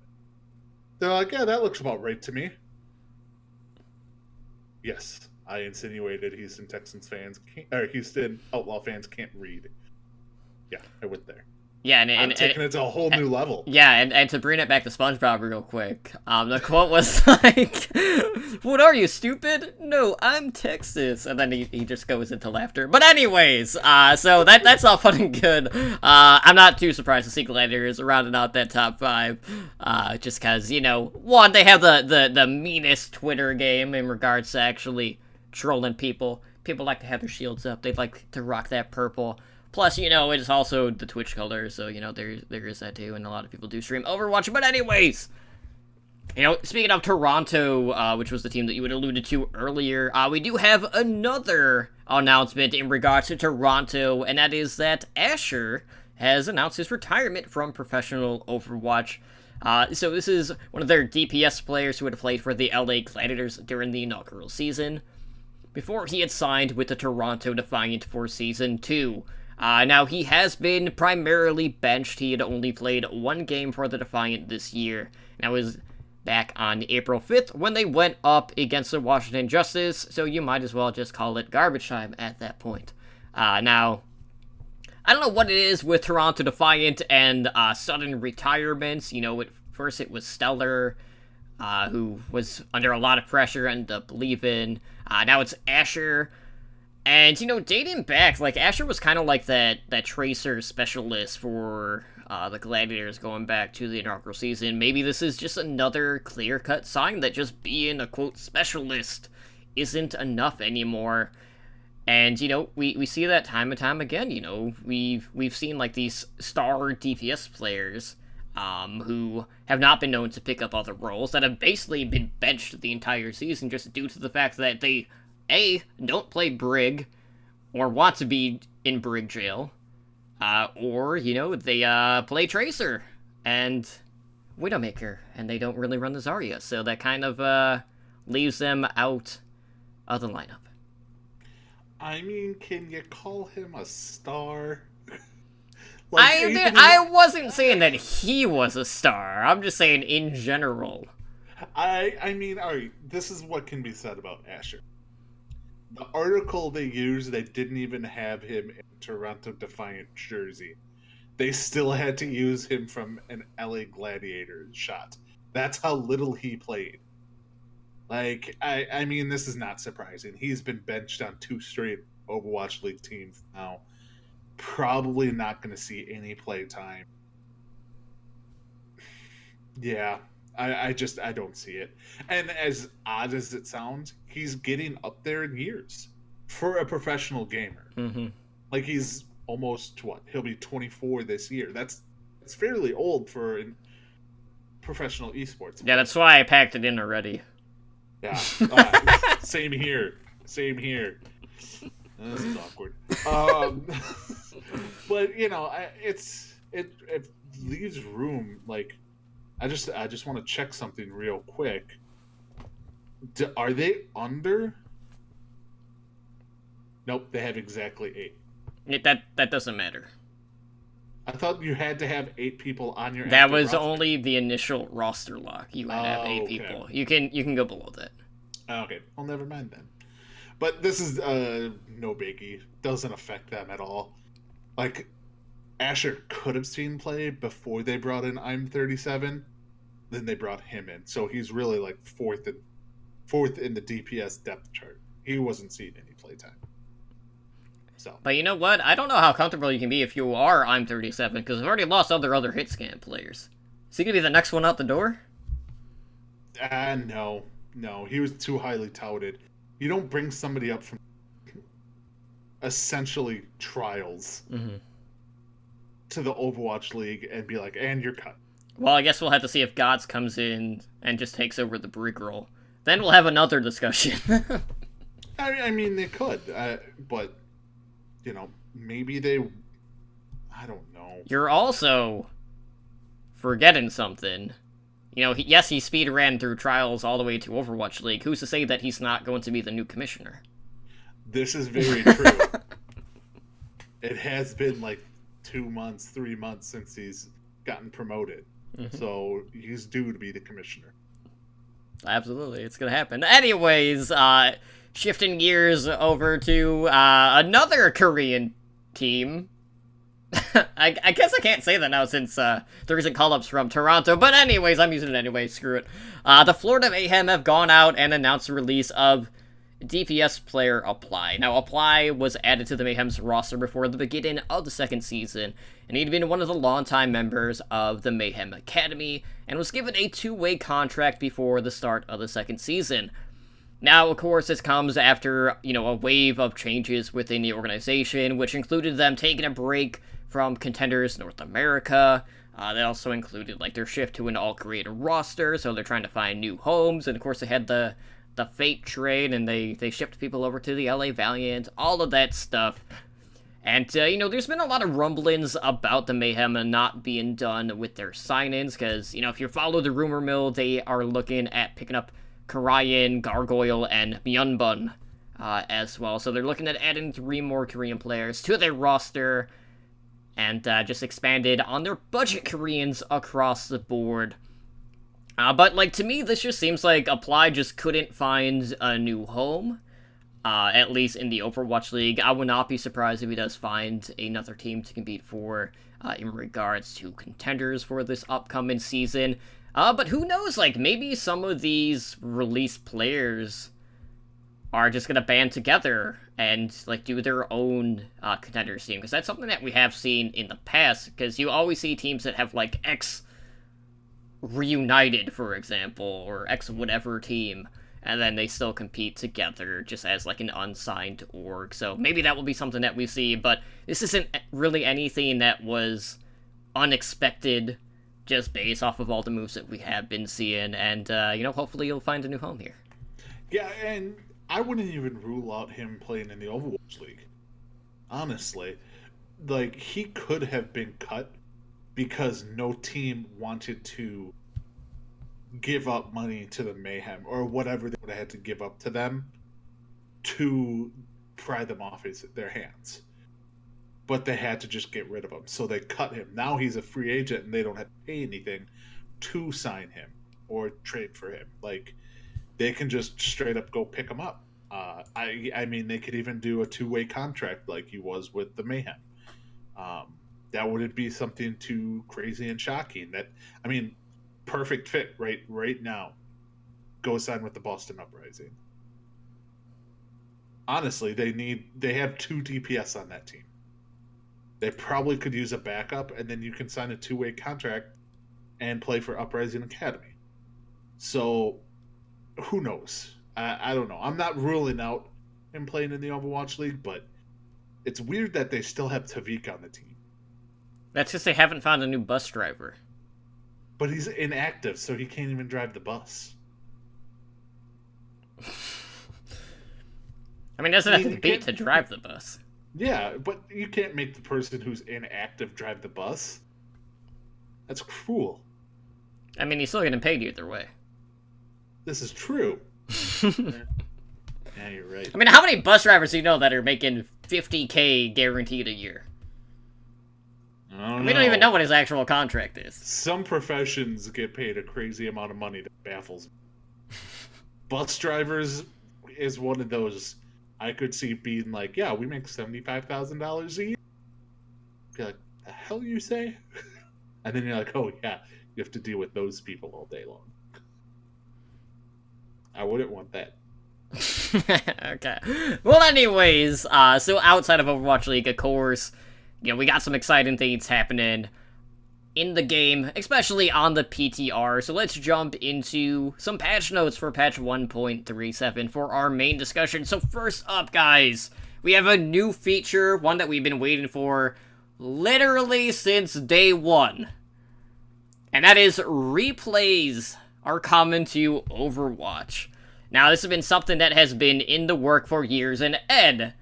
They're like, yeah, that looks about right to me. Yes, I insinuated Houston Texans fans or Houston Outlaw fans can't read. Yeah, I went there. Yeah, I'm taking it to a whole new level. Yeah, and to bring it back to SpongeBob real quick, the quote was like, "What are you, stupid? No, I'm Texas." And then he just goes into laughter. But anyways, so that's all fun and good. I'm not too surprised to see Gladiators rounding out that top 5, just because, one, they have the meanest Twitter game in regards to actually trolling people. People like to have their shields up. They like to rock that purple. Plus, it is also the Twitch color, so, there is that too, and a lot of people do stream Overwatch. But anyways, speaking of Toronto, which was the team that you had alluded to earlier, we do have another announcement in regards to Toronto, and that is that Asher has announced his retirement from professional Overwatch. So this is one of their DPS players who had played for the LA Gladiators during the inaugural season, before he had signed with the Toronto Defiant for Season 2. Now, he has been primarily benched. He had only played 1 game for the Defiant this year. And that was back on April 5th when they went up against the Washington Justice, so you might as well just call it garbage time at that point. Now, I don't know what it is with Toronto Defiant and sudden retirements. At first it was Stellar, who was under a lot of pressure and ended up leaving. Now it's Asher. And, dating back, Asher was kind of like that tracer specialist for the Gladiators going back to the inaugural season. Maybe this is just another clear-cut sign that just being a, quote, specialist isn't enough anymore. And, we see that time and time again, We've seen, these star DPS players who have not been known to pick up other roles that have basically been benched the entire season just due to the fact that they don't play Brig, or want to be in Brig jail, or, they play Tracer, and Widowmaker, and they don't really run the Zarya, so that kind of leaves them out of the lineup. I mean, can you call him a star? I wasn't saying that he was a star, I'm just saying in general. I mean, alright, this is what can be said about Asher. The article they used, they didn't even have him in Toronto Defiant jersey. They still had to use him from an LA Gladiators shot. That's how little he played. I mean, this is not surprising. He's been benched on 2 straight Overwatch League teams now. Probably not going to see any play time. Yeah. I don't see it. And as odd as it sounds, he's getting up there in years for a professional gamer. Mm-hmm. He's almost, he'll be 24 this year. That's fairly old for a professional esports. Yeah, that's why I packed it in already. Yeah. Same here. This is awkward. But, it leaves room, I just want to check something real quick. Are they under? Nope, they have exactly 8. That doesn't matter. I thought you had to have 8 people on your. That was roster. Only the initial roster lock. You had to have 8 people. You can go below that. Okay, well, never mind then. But this is no biggie. Doesn't affect them at all. Asher could have seen play before they brought in I'm 37. Then they brought him in, so he's really fourth in the DPS depth chart. He wasn't seeing any playtime. So, but you know what? I don't know how comfortable you can be if you are I'm 37 because I've already lost other hit scan players. Is he gonna be the next one out the door? No, he was too highly touted. You don't bring somebody up from essentially trials to the Overwatch League and be like, and you're cut. Well, I guess we'll have to see if Gods comes in and just takes over the Brig role. Then we'll have another discussion. I mean, they could, but maybe they. I don't know. You're also forgetting something. Yes, he speed ran through trials all the way to Overwatch League. Who's to say that he's not going to be the new commissioner? This is very true. It has been like 2 months, 3 months since he's gotten promoted. So he's due to be the commissioner. Absolutely, it's gonna happen. Anyways, shifting gears over to another Korean team. I guess I can't say that now since the recent call-ups from Toronto, but anyways, I'm using it anyway, screw it. The Florida Mayhem have gone out and announced the release of DPS player Apply. Now, Apply was added to the Mayhem's roster before the beginning of the second season, and he'd been one of the longtime members of the Mayhem Academy, and was given a 2-way contract before the start of the second season. Now, of course, this comes after, a wave of changes within the organization, which included them taking a break from Contenders North America. They also included, their shift to an all-Korean roster, so they're trying to find new homes, and of course they had the Fate trade, and they shipped people over to the LA Valiant, all of that stuff. And, there's been a lot of rumblings about the Mayhem not being done with their sign-ins, because, if you follow the rumor mill, they are looking at picking up Karayan, Gargoyle, and Myunbun as well. So they're looking at adding 3 more Korean players to their roster, and just expanded on their budget Koreans across the board. But, to me, this just seems like Apply just couldn't find a new home, at least in the Overwatch League. I would not be surprised if he does find another team to compete for in regards to Contenders for this upcoming season. But who knows, maybe some of these released players are just going to band together and, do their own Contenders team, because that's something that we have seen in the past, because you always see teams that have, X Reunited, for example, or X whatever team, and then they still compete together just as an unsigned org. So maybe that will be something that we see, but this isn't really anything that was unexpected, just based off of all the moves that we have been seeing, and hopefully you'll find a new home here. Yeah, and I wouldn't even rule out him playing in the Overwatch League. Honestly, he could have been cut because no team wanted to give up money to the Mayhem, or whatever they would have had to give up to them to pry them off their hands. But they had to just get rid of him, so they cut him. Now he's a free agent, and they don't have to pay anything to sign him or trade for him. They can just straight up go pick him up. I mean, they could even do a 2-way contract like he was with the Mayhem. That wouldn't be something too crazy and shocking. Perfect fit right now. Go sign with the Boston Uprising. Honestly, they have 2 DPS on that team. They probably could use a backup, and then you can sign a 2-way contract and play for Uprising Academy. So, who knows? I don't know. I'm not ruling out him playing in the Overwatch League, but it's weird that they still have Tavik on the team. That's because they haven't found a new bus driver. But he's inactive, so he can't even drive the bus. Doesn't have to beat to drive the bus. Yeah, but you can't make the person who's inactive drive the bus. That's cruel. He's still getting paid either way. This is true. Yeah, you're right. How many bus drivers do you know that are making $50K guaranteed a year? We don't even know what his actual contract is. Some professions get paid a crazy amount of money that baffles me. Bus drivers is one of those I could see being yeah, we make $75,000 a year. Be like, the hell you say? And then you're like, oh yeah, you have to deal with those people all day long. I wouldn't want that. Okay. Well, anyways, so outside of Overwatch League, of course, we got some exciting things happening in the game, especially on the PTR. So let's jump into some patch notes for patch 1.37 for our main discussion. So first up, guys, we have a new feature, one that we've been waiting for literally since day one. And that is replays are coming to Overwatch. Now, this has been something that has been in the work for years, and Ed,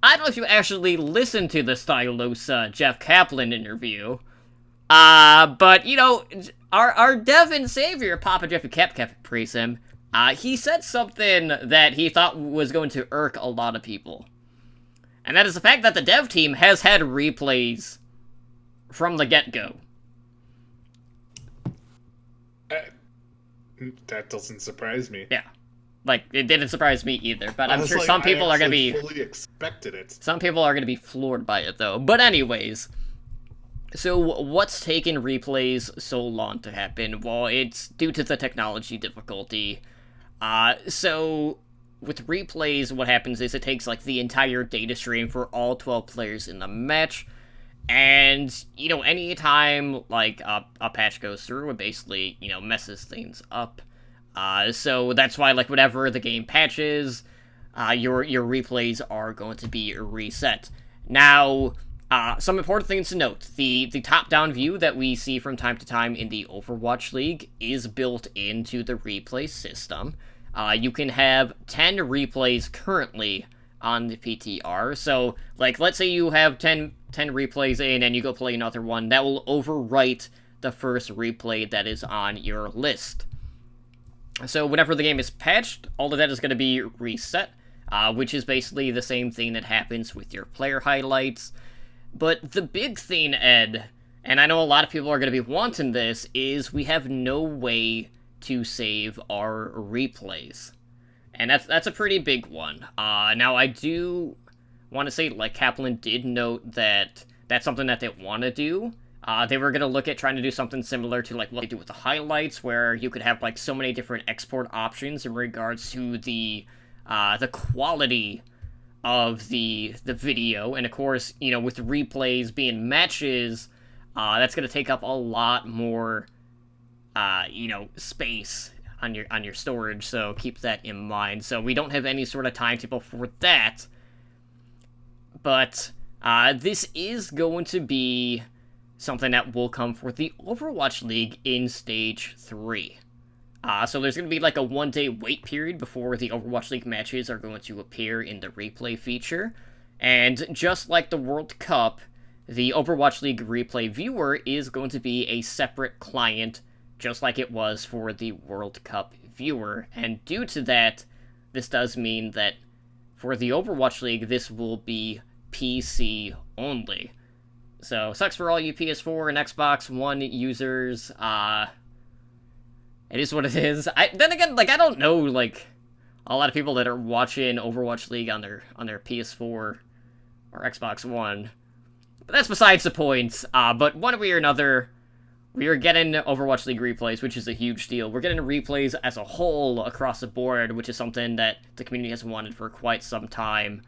I don't know if you actually listened to the Stylosa Jeff Kaplan interview, but, you know, our dev and savior, Papa Jeffy praise him, he said something that he thought was going to irk a lot of people. And that is the fact that the dev team has had replays from the get-go. That doesn't surprise me. Yeah. Like, it didn't surprise me either, but I'm sure some people are gonna be... fully expected it. Some people are gonna be floored by it, though. But anyways, so what's taken replays so long to happen? Well, it's due to the technology difficulty. So with replays, what happens is it takes, like, the entire data stream for all 12 players in the match, and, you know, anytime, like, a patch goes through, it basically, you know, messes things up. So that's why, like, whenever the game patches, your replays are going to be reset. Now, some important things to note. The top-down view that we see from time to time in the Overwatch League is built into the replay system. You can have 10 replays currently on the PTR. So, like, let's say you have 10 replays in and you go play another one, that will overwrite the first replay that is on your list. So whenever the game is patched, all of that is going to be reset, which is basically the same thing that happens with your player highlights. But the big thing, Ed, and I know a lot of people are going to be wanting this, is we have no way to save our replays. And that's a pretty big one. Now, I do want to say, like, Kaplan did note that that's something that they want to do. They were going to look at trying to do something similar to, like, what they do with the highlights, where you could have, like, so many different export options in regards to the quality of the video. And, of course, you know, with replays being matches, that's going to take up a lot more, you know, space on your storage, so keep that in mind. So we don't have any sort of timetable for that. But this is going to be something that will come for the Overwatch League in Stage 3. So there's going to be like a one-day wait period before the Overwatch League matches are going to appear in the replay feature. And just like the World Cup, the Overwatch League replay viewer is going to be a separate client, just like it was for the World Cup viewer. And due to that, this does mean that for the Overwatch League, this will be PC only. So, sucks for all you PS4 and Xbox One users. It is what it is. Then again, like, I don't know, like, a lot of people that are watching Overwatch League on their PS4 or Xbox One. But that's besides the point. But one way or another, we are getting Overwatch League replays, which is a huge deal. We're getting replays as a whole across the board, which is something that the community has wanted for quite some time.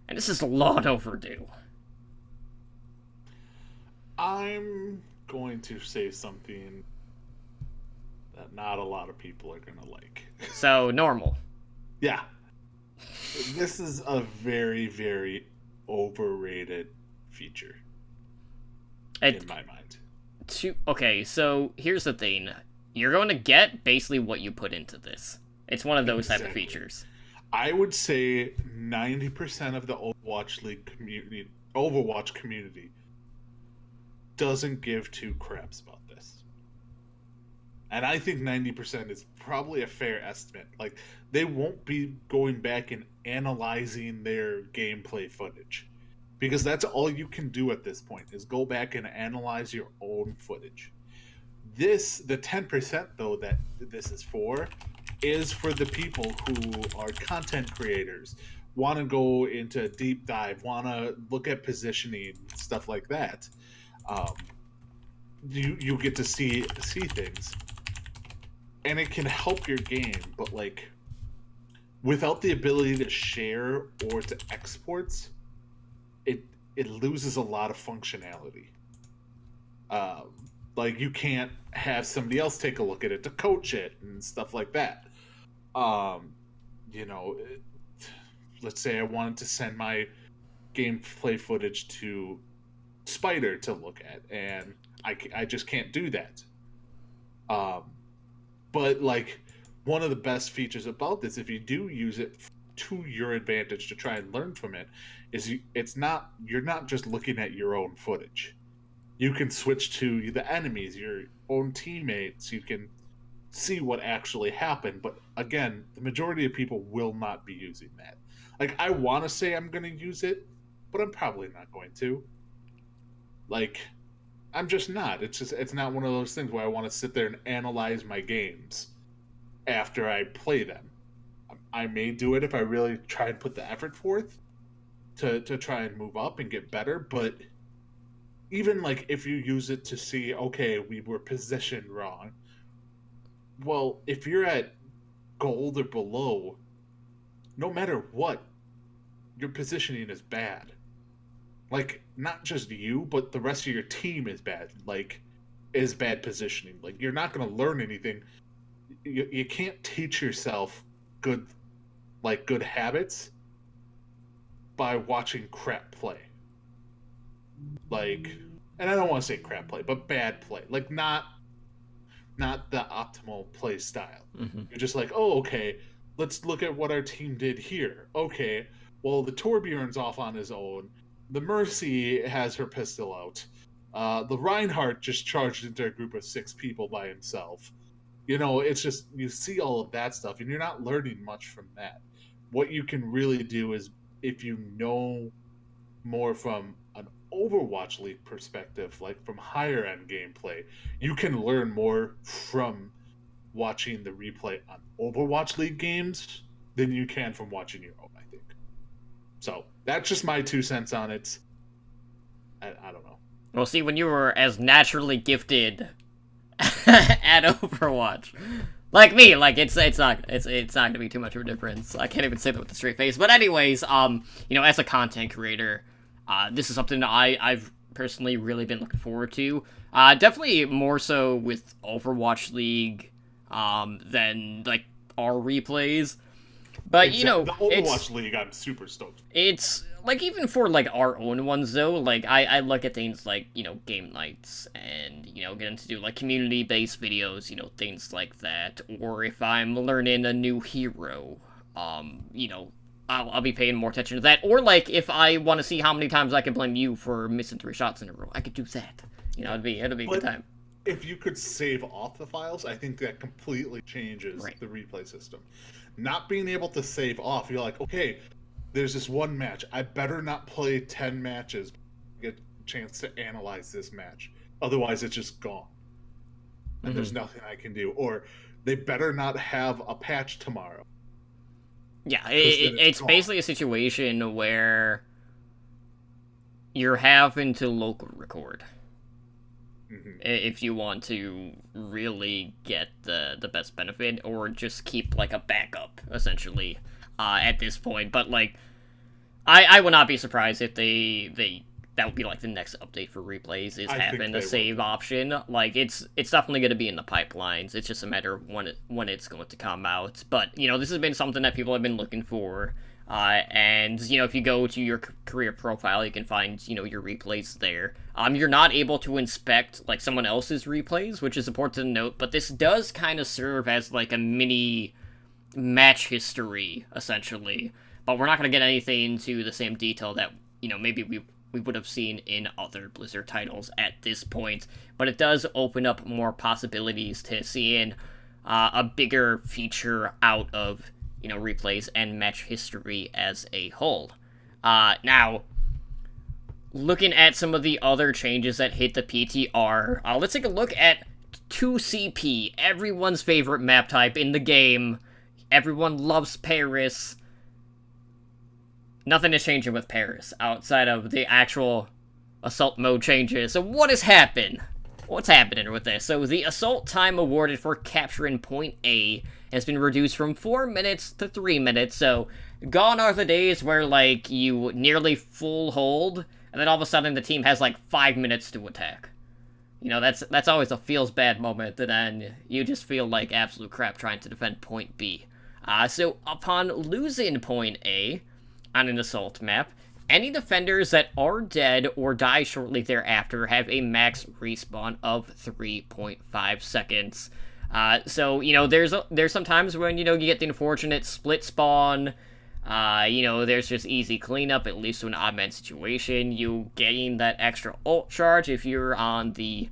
And this is long overdue. I'm going to say something that not a lot of people are going to like. So, normal. Yeah. This is a very, very overrated feature. In my mind. Okay, so here's the thing. You're going to get basically what you put into this. It's one of those type of features. I would say 90% of the Overwatch League community, Overwatch community, doesn't give two craps about this. And I think 90% is probably a fair estimate. Like, they won't be going back and analyzing their gameplay footage. Because that's all you can do at this point, is go back and analyze your own footage. The 10% though that this is for the people who are content creators, want to go into a deep dive, want to look at positioning, stuff like that. You get to see things. And it can help your game, but like, without the ability to share or to export, it loses a lot of functionality. Like, you can't have somebody else take a look at it to coach it and stuff like that. Um, you know, let's say I wanted to send my gameplay footage to Spider to look at, and I just can't do that. Um, but like, one of the best features about this, if you do use it to your advantage to try and learn from it, is you're not just looking at your own footage. You can switch to the enemies, your own teammates. You can see what actually happened. But again, the majority of people will not be using that. Like, I want to say I'm going to use it, but I'm probably not going to. Like, I'm just not. It's not one of those things where I want to sit there and analyze my games after I play them. I may do it if I really try and put the effort forth to try and move up and get better, but even like if you use it to see, okay, we were positioned wrong. Well, if you're at gold or below, no matter what, your positioning is bad. Like, not just you, but the rest of your team is bad. Like, is bad positioning. Like, you're not going to learn anything. You can't teach yourself good habits by watching crap play. Like, and I don't want to say crap play, but bad play. Like, not the optimal play style. Mm-hmm. You're just like, oh, okay, let's look at what our team did here. Okay, well, the Torbjorn's off on his own. The Mercy has her pistol out. The Reinhardt just charged into a group of 6 people by himself. You know, it's just, you see all of that stuff, and you're not learning much from that. What you can really do is, if you know more from an Overwatch League perspective, like from higher end gameplay, you can learn more from watching the replay on Overwatch League games than you can from watching your own, I think. So that's just my 2 cents on it. I don't know. Well, see, when you were as naturally gifted at Overwatch, like me, like it's not gonna be too much of a difference. I can't even say that with a straight face. But anyways, you know, as a content creator, this is something that I've personally really been looking forward to. Definitely more so with Overwatch League, than like our replays. But you know, the Overwatch League, I'm super stoked. It's like, even for like our own ones though, like I look at things like, you know, game nights, and you know, getting to do like community based videos, you know, things like that. Or if I'm learning a new hero, you know, I'll be paying more attention to that. Or like if I want to see how many times I can blame you for missing 3 shots in a row, I could do that. You know, it'd be a good time. If you could save off the files, I think that completely changes the replay system. Not being able to save off, you're like, okay, there's this one match. I better not play 10 matches to get a chance to analyze this match. Otherwise, it's just gone. And there's nothing I can do. Or they better not have a patch tomorrow. Yeah, it's basically a situation where you're having to local record. If you want to really get the best benefit, or just keep like a backup essentially at this point. But like, I would not be surprised if they that would be like the next update for replays, is having a save option. Like, it's definitely going to be in the pipelines. It's just a matter of when it's going to come out. But you know, this has been something that people have been looking for. And, you know, if you go to your career profile, you can find, you know, your replays there. You're not able to inspect, like, someone else's replays, which is important to note, but this does kind of serve as, like, a mini match history, essentially. But we're not going to get anything to the same detail that, you know, maybe we would have seen in other Blizzard titles at this point. But it does open up more possibilities to seeing a bigger feature out of, you know, replays and match history as a whole. Now, looking at some of the other changes that hit the PTR, let's take a look at 2CP, everyone's favorite map type in the game. Everyone loves Paris. Nothing is changing with Paris outside of the actual assault mode changes. So what has happened? What's happening with this? So the assault time awarded for capturing point A has been reduced from 4 minutes to 3 minutes, so gone are the days where, like, you nearly full hold, and then all of a sudden the team has, like, 5 minutes to attack. that's always a feels bad moment, and then you just feel like absolute crap trying to defend point B. So upon losing point A on an assault map, any defenders that are dead or die shortly thereafter have a max respawn of 3.5 seconds. So there's some times when you get the unfortunate split spawn. There's just easy cleanup. It leads to an odd man situation. You gain that extra ult charge if you're on the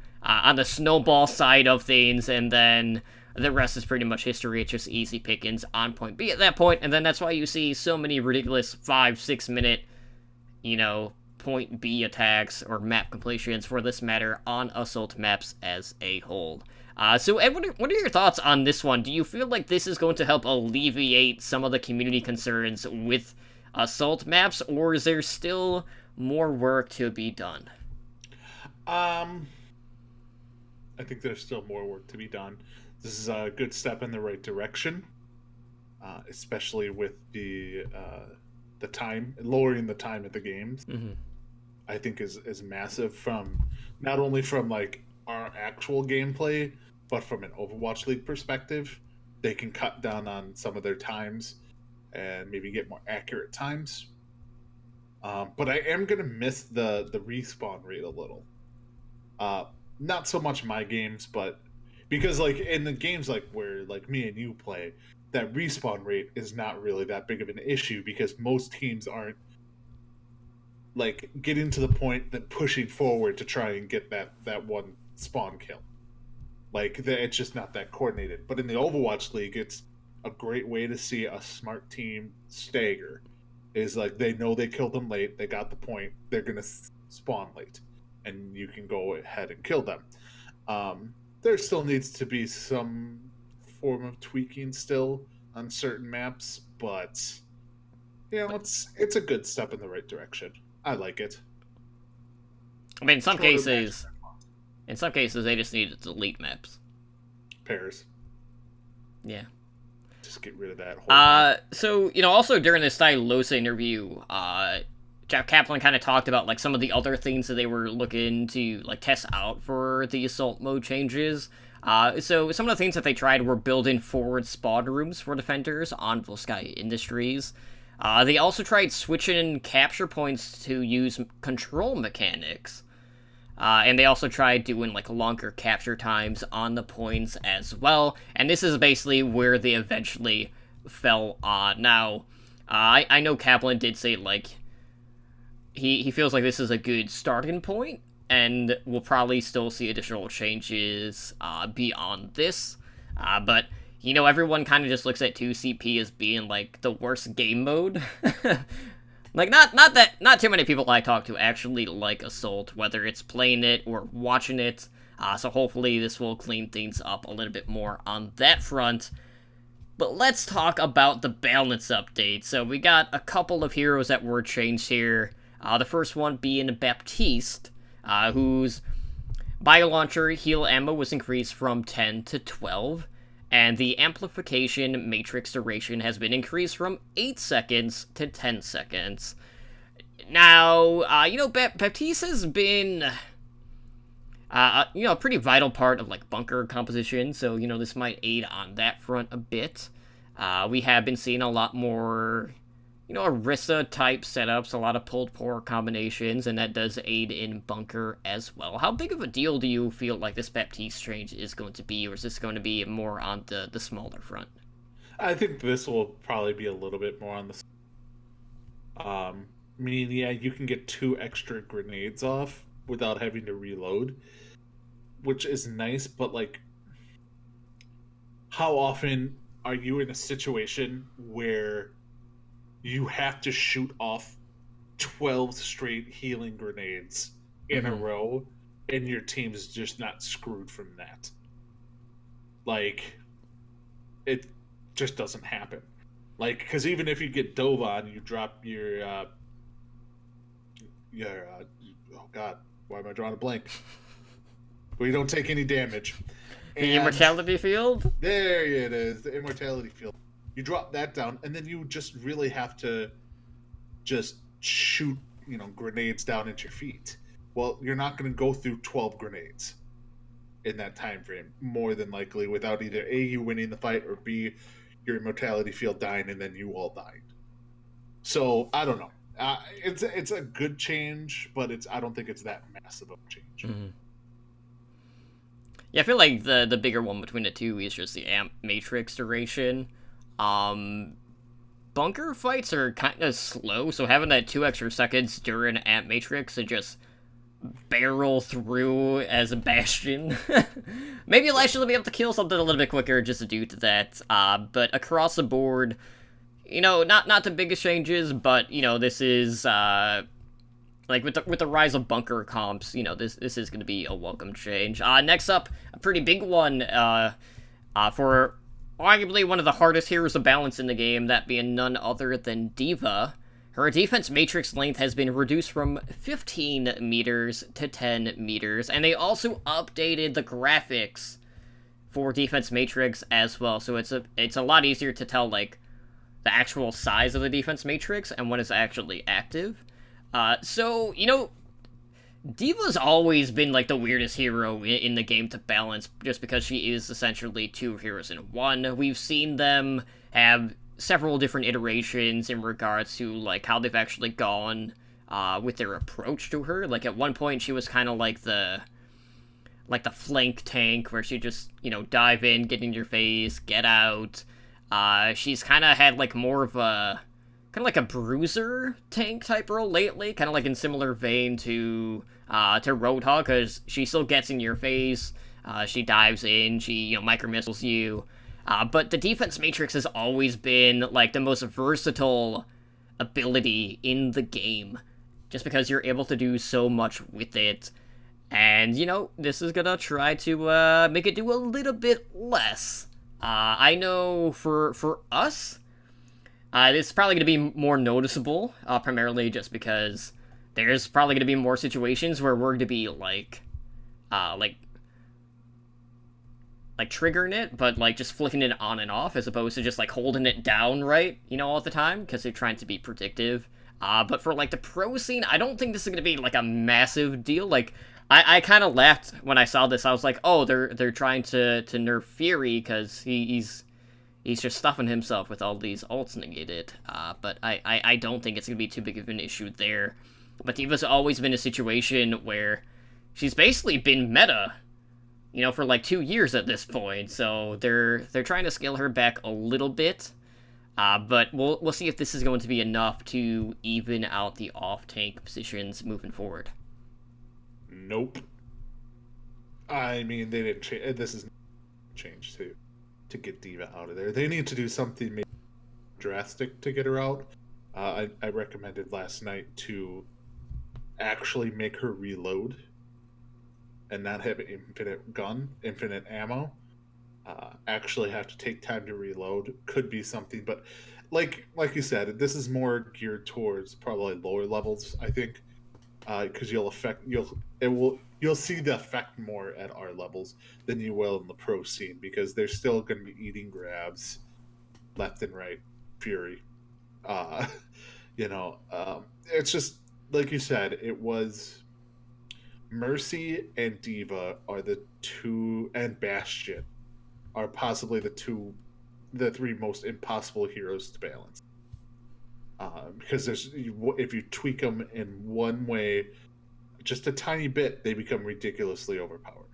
snowball side of things, and then the rest is pretty much history. It's just easy pickings on point B at that point, and then that's why you see so many ridiculous 5-6 minute, point B attacks or map completions for this matter on assault maps as a whole. So Ed, what are your thoughts on this one? Do you feel like this is going to help alleviate some of the community concerns with assault maps, or is there still more work to be done? I think there's still more work to be done. This is a good step in the right direction, especially with the time, lowering the time of the games. Mm-hmm. I think is massive not only from like our actual gameplay, but from an Overwatch League perspective. They can cut down on some of their times and maybe get more accurate times. But I am gonna miss the respawn rate a little. Not so much my games, but because like in the games like where like me and you play, that respawn rate is not really that big of an issue because most teams aren't like getting to the point that pushing forward to try and get that one spawn kill. Like it's just not that coordinated. But in the Overwatch League, it's a great way to see a smart team stagger. Is like they know they killed them late, they got the point, they're gonna spawn late, and you can go ahead and kill them. There still needs to be some form of tweaking still on certain maps, but it's a good step in the right direction. I like it. I mean, in some cases, they just need to delete maps. Pairs. Yeah. Just get rid of that whole So, also during this Stylosa interview, Jeff Kaplan kind of talked about, like, some of the other things that they were looking to, like, test out for the assault mode changes. So some of the things that they tried were building forward spawn rooms for defenders on Volskaya Industries. They also tried switching capture points to use control mechanics. And they also tried doing, like, longer capture times on the points as well. And this is basically where they eventually fell on. Now, I know Kaplan did say, like, he feels like this is a good starting point, and we'll probably still see additional changes beyond this. But, everyone kind of just looks at 2CP as being, like, the worst game mode. Like, not too many people I talk to actually like Assault, whether it's playing it or watching it, so hopefully this will clean things up a little bit more on that front. But let's talk about the balance update. So we got a couple of heroes that were changed here, the first one being Baptiste, whose bio-launcher heal ammo was increased from 10 to 12, and the amplification matrix duration has been increased from 8 seconds to 10 seconds. Now, Baptiste has been, a pretty vital part of, like, bunker composition, so, this might aid on that front a bit. We have been seeing a lot more, Orisa-type setups, a lot of pulled pork combinations, and that does aid in bunker as well. How big of a deal do you feel like this Baptiste change is going to be, or is this going to be more on the smaller front? I think this will probably be a little bit more on the... meaning, yeah, you can get 2 extra grenades off without having to reload, which is nice, but, like, how often are you in a situation where you have to shoot off 12 straight healing grenades in a row, and your team's just not screwed from that? Like, it just doesn't happen. Like, because even if you get dove on, you drop your oh god, why am I drawing a blank? Well, you don't take any damage. The immortality field? There it is, the immortality field. You drop that down, and then you just really have to just shoot, grenades down at your feet. Well, you're not going to go through 12 grenades. in that time frame, more than likely, without either A, you winning the fight, or B, your immortality field dying and then you all dying. So I don't know. It's a good change, but I don't think it's that massive of a change. Mm-hmm. Yeah, I feel like the bigger one between the two is just the amp matrix duration. Bunker fights are kind of slow, so having that 2 extra seconds during amp matrix to just barrel through as a bastion. Maybe Elijah will be able to kill something a little bit quicker just due to that. But across the board, you know, not the biggest changes, but you know, this is like with the rise of bunker comps, you know, this is going to be a welcome change. Next up, a pretty big one for arguably one of the hardest heroes to balance in the game, that being none other than D.Va. Her defense matrix length has been reduced from 15 meters to 10 meters, and they also updated the graphics for defense matrix as well, so it's a lot easier to tell, like, the actual size of the defense matrix and when it's actually active. So, you know, D.Va's always been, like, the weirdest hero in the game to balance, just because she is essentially 2 heroes in one. We've seen them have several different iterations in regards to, like, how they've actually gone with their approach to her. Like, at one point, she was kind of like the flank tank, where she just, you know, dive in, get in your face, get out. She's kind of had, like, more of a kind of like a bruiser tank type role lately, kind of like in similar vein to Roadhog, because she still gets in your face, she dives in, she, you know, micro missiles you, but the defense matrix has always been like the most versatile ability in the game, just because you're able to do so much with it, and you know, this is gonna try to make it do a little bit less. I know for us, this is probably going to be more noticeable, primarily just because there's probably going to be more situations where we're going to be, like triggering it, but, like, just flicking it on and off, as opposed to just, like, holding it down right, you know, all the time, because they're trying to be predictive. But for, like, the pro scene, I don't think this is going to be, like, a massive deal. Like, I kind of laughed when I saw this. I was like, oh, they're trying to nerf Fury, because he's just stuffing himself with all these ults negated, but I don't think it's going to be too big of an issue there. But D.Va's always been a situation where she's basically been meta, you know, for like 2 years at this point, so they're trying to scale her back a little bit, but we'll see if this is going to be enough to even out the off-tank positions moving forward. Nope. I mean, they didn't change. This is change too. To get D.Va out of there, they need to do something maybe drastic to get her out. I recommended last night to actually make her reload and not have infinite ammo. Actually have to take time to reload could be something, but like you said, this is more geared towards probably lower levels, I think, because you'll see the effect more at our levels than you will in the pro scene, because they're still going to be eating grabs left and right, Fury. You know, it's just like you said. It was Mercy and D.Va are the two, and Bastion are possibly the 3 most impossible heroes to balance. Because if you tweak them in one way, just a tiny bit, they become ridiculously overpowered.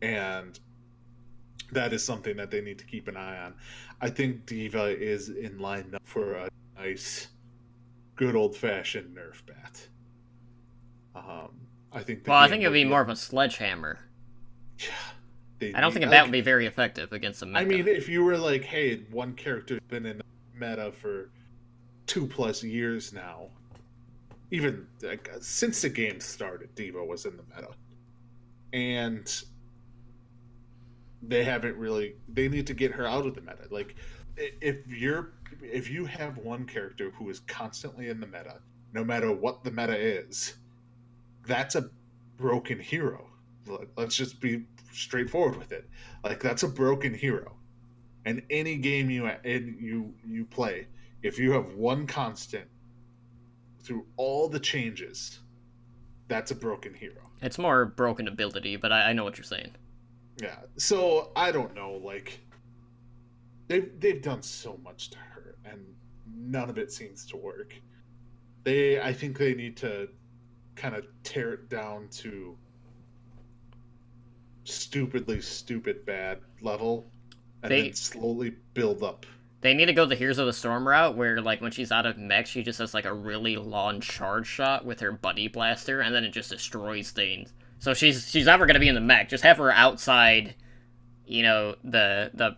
And that is something that they need to keep an eye on. I think D.Va is in line for a nice, good old-fashioned nerf bat. I think it would be more of a sledgehammer. Yeah. I don't think a bat would be very effective against a mecha. I mean, if you were like, hey, one character's been in the meta for 2+ years now, even like, since the game started, D.Va was in the meta, and they need to get her out of the meta. Like, if you have one character who is constantly in the meta, no matter what the meta is, that's a broken hero. Let's just be straightforward with it. Like, that's a broken hero. And any game you play, if you have one constant through all the changes, that's a broken hero. It's more broken ability, but I know what you're saying. Yeah. So I don't know. Like they've done so much to her, and none of it seems to work. I think they need to kind of tear it down to stupidly stupid bad level, and then slowly build up. They need to go the Heroes of the Storm route, where, like, when she's out of mech, she just has, like, a really long charge shot with her buddy blaster, and then it just destroys things. So she's never gonna be in the mech. Just have her outside, you know, the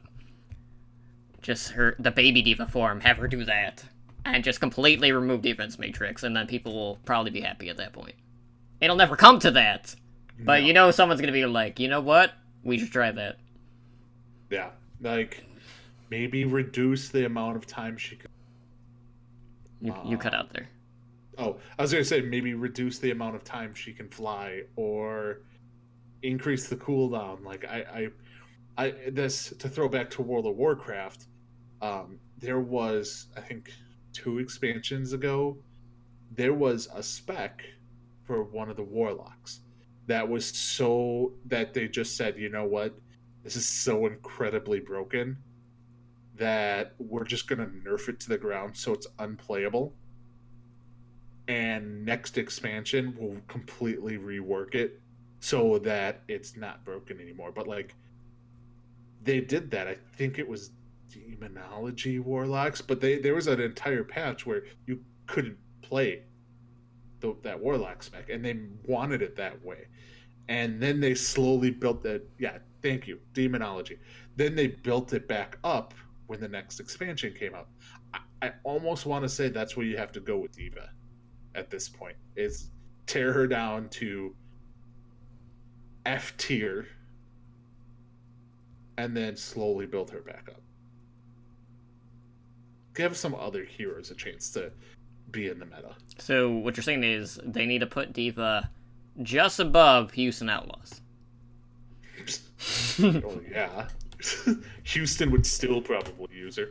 baby diva form. Have her do that, and just completely remove defense matrix, and then people will probably be happy at that point. It'll never come to that, but you know someone's gonna be like, you know what? We should try that. Yeah, like maybe reduce the amount of time she can. You cut out there. Oh, I was gonna say maybe reduce the amount of time she can fly, or increase the cooldown. Like I this to throw back to World of Warcraft. There was, I think, 2 expansions ago, there was a spec for one of the warlocks that was so that they just said, you know what, this is so incredibly broken that we're just gonna nerf it to the ground so it's unplayable. And next expansion will completely rework it so that it's not broken anymore. But like they did that. I think it was Demonology Warlocks, but there was an entire patch where you couldn't play that Warlock spec, and they wanted it that way. And then they slowly built that. Yeah, thank you, Demonology. Then they built it back up when the next expansion came out. I almost want to say that's where you have to go with Diva at this point, is tear her down to F tier and then slowly build her back up. Give some other heroes a chance to be in the meta. So what you're saying is they need to put Diva just above Houston Outlaws. Oh yeah. Houston would still probably use her.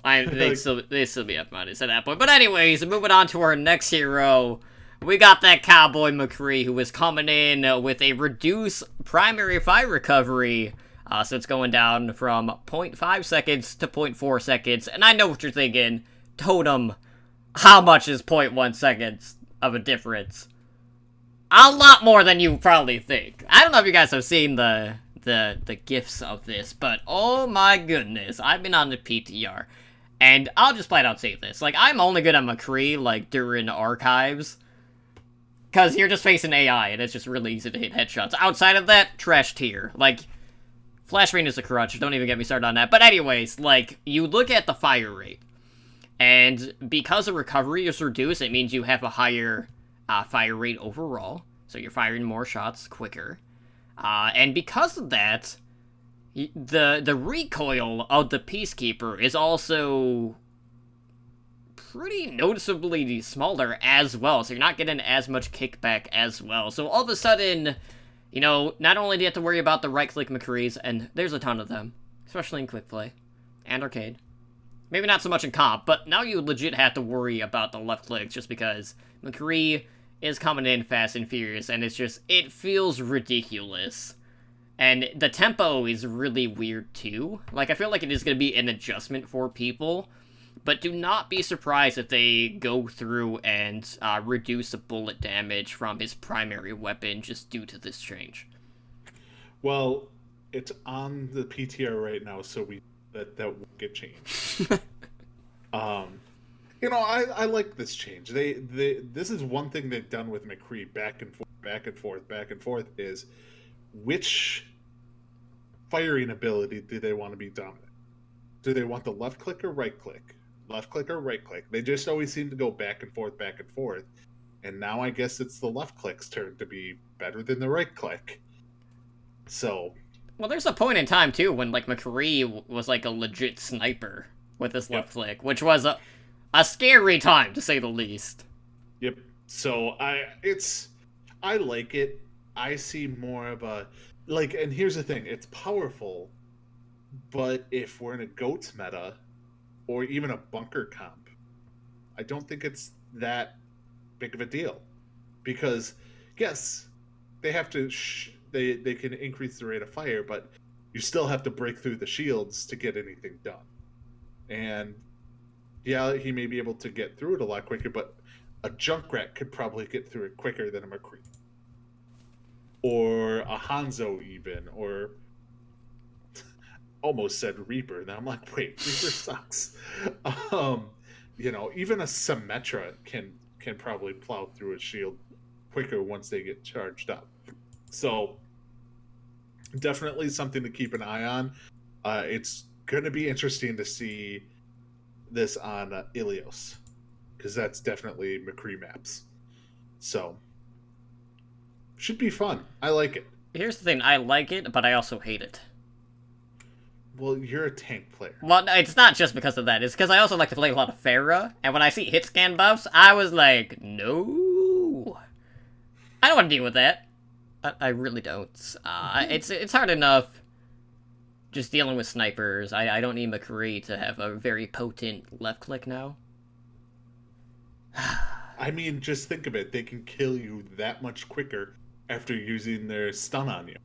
They'd still be up on it at that point. But anyways, moving on to our next hero, we got that Cowboy McCree, who is coming in with a reduced primary fire recovery. So it's going down from 0.5 seconds to 0.4 seconds. And I know what you're thinking. Totem, how much is 0.1 seconds of a difference? A lot more than you probably think. I don't know if you guys have seen the GIFs of this, but oh my goodness, I've been on the PTR. And I'll just flat out say this. Like, I'm only good at McCree, like, during archives. Because you're just facing AI, and it's just really easy to hit headshots. Outside of that, trash tier. Like, Flashbang is a crutch, don't even get me started on that. But anyways, like, you look at the fire rate. And because the recovery is reduced, it means you have a higher fire rate overall. So you're firing more shots quicker. And because of that, the recoil of the Peacekeeper is also pretty noticeably smaller as well. So you're not getting as much kickback as well. So all of a sudden, you know, not only do you have to worry about the right-click McCrees, and there's a ton of them, especially in Quick Play and Arcade. Maybe not so much in comp, but now you legit have to worry about the left clicks just because McCree is coming in fast and furious, and it's just, it feels ridiculous. And the tempo is really weird too. Like, I feel like it is going to be an adjustment for people, but do not be surprised if they go through and reduce the bullet damage from his primary weapon just due to this change. Well, it's on the PTR right now, so that won't get changed. You know, I like this change. This is one thing they've done with McCree back and forth, back and forth, back and forth, is which firing ability do they want to be dominant? Do they want the left click or right click? Left click or right click? They just always seem to go back and forth, back and forth. And now I guess it's the left click's turn to be better than the right click. So... Well, there's a point in time, too, when, like, McCree was, like, a legit sniper with his left click, which was a scary time, to say the least. Yep. So, I like it. I see more of a... Like, and here's the thing. It's powerful, but if we're in a GOATS meta, or even a bunker comp, I don't think it's that big of a deal. because yes, they have to they can increase the rate of fire, but you still have to break through the shields to get anything done. And yeah, he may be able to get through it a lot quicker, but a Junkrat could probably get through it quicker than a McCree. Or a Hanzo even, or almost said Reaper. Now I'm like, wait, Reaper sucks. Even a Symmetra can probably plow through a shield quicker once they get charged up. So definitely something to keep an eye on. It's going to be interesting to see this on Ilios, because that's definitely McCree maps. So should be fun. I like it. Here's the thing, I like it, but I also hate it. Well, you're a tank player. Well, it's not just because of that. It's because I also like to play a lot of Pharah, and when I see hit scan buffs, I was like, no. I don't want to deal with that. I really don't. It's hard enough just dealing with snipers. I don't need McCree to have a very potent left click now. I mean, just think of it. They can kill you that much quicker after using their stun on you.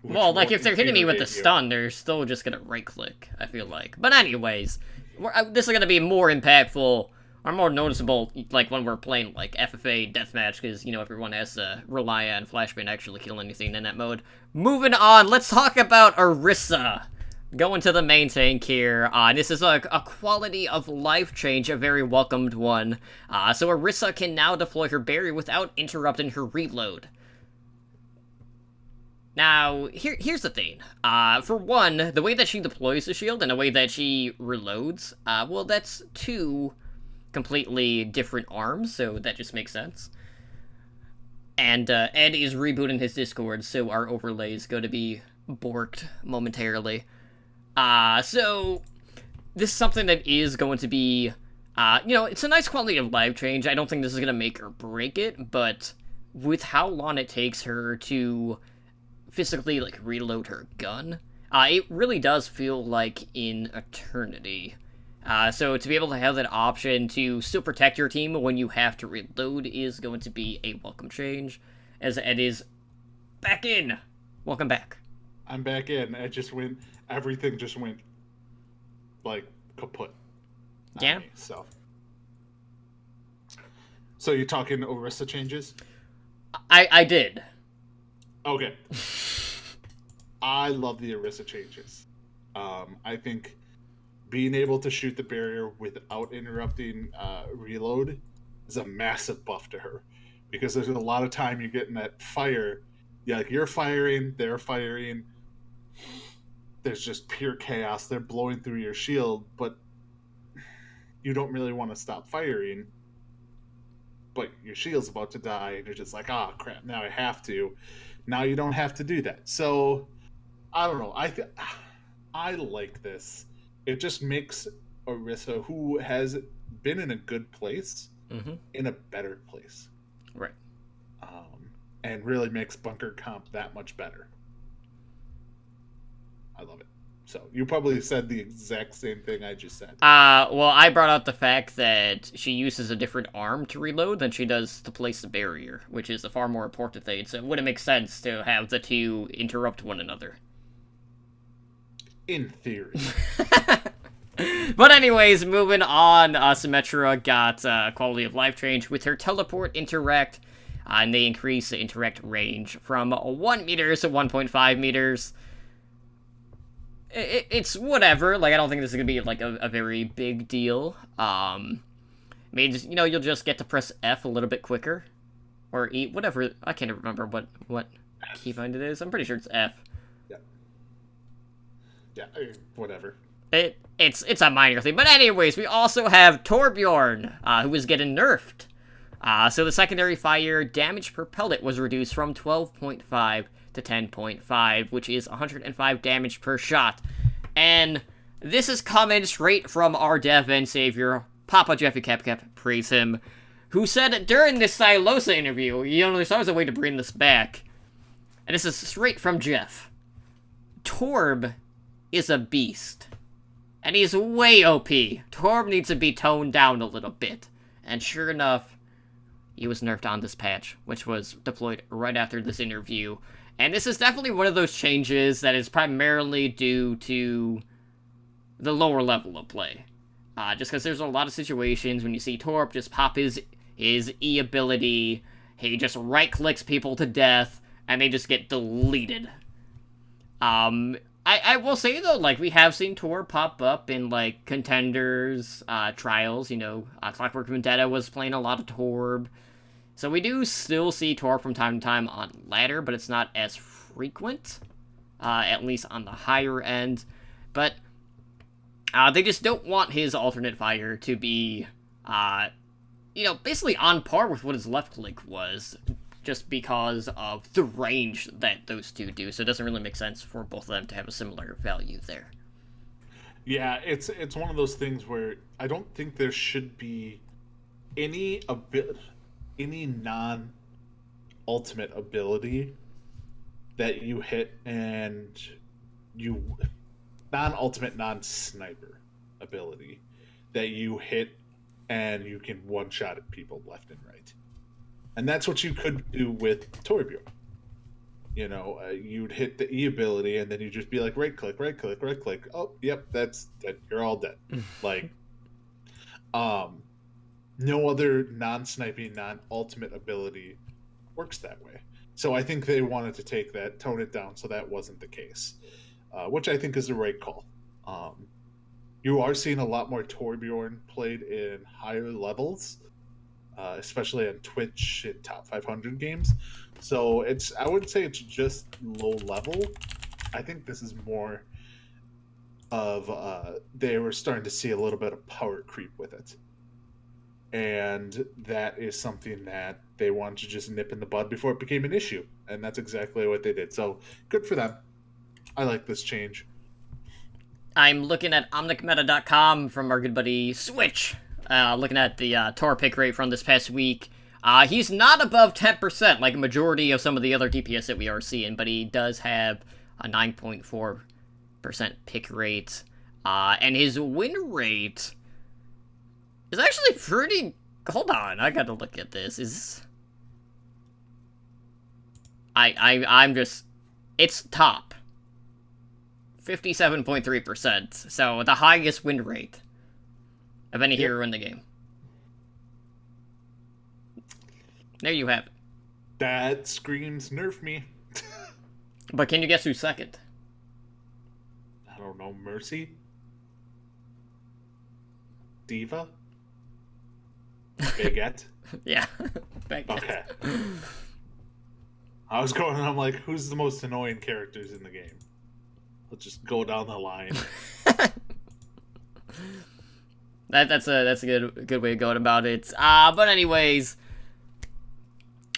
Well, like, if they're hitting me with the stun, they're still just gonna right-click, I feel like. But anyways, this is gonna be more impactful, or more noticeable, like, when we're playing, like, FFA Deathmatch, because, everyone has to rely on Flashbang to actually kill anything in that mode. Moving on, let's talk about Orisa. Going to the main tank here. This is a quality of life change, a very welcomed one. So Orisa can now deploy her barrier without interrupting her reload. Now, here's the thing. For one, the way that she deploys the shield and the way that she reloads, well, that's two completely different arms, so that just makes sense. And Ed is rebooting his Discord, so our overlay is going to be borked momentarily. So this is something that is going to be, it's a nice quality of life change. I don't think this is going to make or break it, but with how long it takes her to physically, like, reload her gun, it really does feel like an eternity. So to be able to have that option to still protect your team when you have to reload is going to be a welcome change, as Ed is back in. Welcome back. I'm back in. Everything just went, like, kaput. Yeah. So you're talking Orisa changes? I did. Okay. I love the Orisa changes. I think being able to shoot the barrier without interrupting reload is a massive buff to her, because there's a lot of time you're getting that fire. Yeah, like, you're firing, they're firing. There's just pure chaos. They're blowing through your shield, but you don't really want to stop firing. But your shield's about to die, and you're just like, oh, crap, now I have to. Now you don't have to do that. So, I don't know. I like this. It just makes Orisa, who has been in a good place, in a better place. Right. And really makes bunker comp that much better. I love it. So, you probably said the exact same thing I just said. Well, I brought out the fact that she uses a different arm to reload than she does to place the barrier, which is a far more important thing, so it wouldn't make sense to have the two interrupt one another. In theory. But anyways, moving on, Symmetra got quality of life change with her teleport interact, and they increase the interact range from 1 meter to 1.5 meters. It's whatever. Like, I don't think this is gonna be, like, a very big deal. Means, you'll just get to press F a little bit quicker. Or E, whatever. I can't remember what keybind it is. I'm pretty sure it's F. Yeah, whatever. It's a minor thing. But anyways, we also have Torbjorn, who is getting nerfed. So the secondary fire damage per pellet was reduced from 12.5 to 10.5, which is 105 damage per shot. And this is coming straight from our dev and savior, Papa Jeffy Cap, praise him, who said during this Silosa interview, there's always a way to bring this back. And this is straight from Jeff. Torb is a beast. And he's way OP. Torb needs to be toned down a little bit. And sure enough, he was nerfed on this patch, which was deployed right after this interview. And this is definitely one of those changes that is primarily due to the lower level of play. Just because there's a lot of situations when you see Torp just pop his E ability, he just right-clicks people to death, and they just get deleted. I will say, though, like, we have seen Torp pop up in, like, contenders, trials, Clockwork Vendetta was playing a lot of Torb. So we do still see Torp from time to time on ladder, but it's not as frequent, at least on the higher end. But they just don't want his alternate fire to be, basically on par with what his left click was, just because of the range that those two do. So it doesn't really make sense for both of them to have a similar value there. Yeah, it's one of those things where I don't think there should be any non-ultimate ability that you hit and you non-ultimate, non-sniper ability that you hit and you can one-shot at people left and right. And that's what you could do with Torbjorn. You'd hit the E ability and then you'd just be like, right click. Oh, yep, that's dead. You're all dead. Like, no other non-sniping, non-ultimate ability works that way. So I think they wanted to take that, tone it down, so that wasn't the case, which I think is the right call. You are seeing a lot more Torbjorn played in higher levels, especially on Twitch in top 500 games. So I wouldn't say it's just low level. I think this is more of they were starting to see a little bit of power creep with it. And that is something that they wanted to just nip in the bud before it became an issue. And that's exactly what they did. So good for them. I like this change. I'm looking at omnicmeta.com from our good buddy Switch. Looking at the Tor pick rate from this past week. He's not above 10%, like a majority of some of the other DPS that we are seeing, but he does have a 9.4% pick rate. And his win rate is actually pretty... Hold on, I gotta look at this. I'm just... It's top. 57.3%, so the highest win rate of any hero in the game. There you have it. That screams nerf me. But can you guess who's second? I don't know. Mercy? Diva? Baguette? Yeah. Baguette. Okay. I'm like, who's the most annoying characters in the game? Let's just go down the line. That's a good way of going about it. But anyways,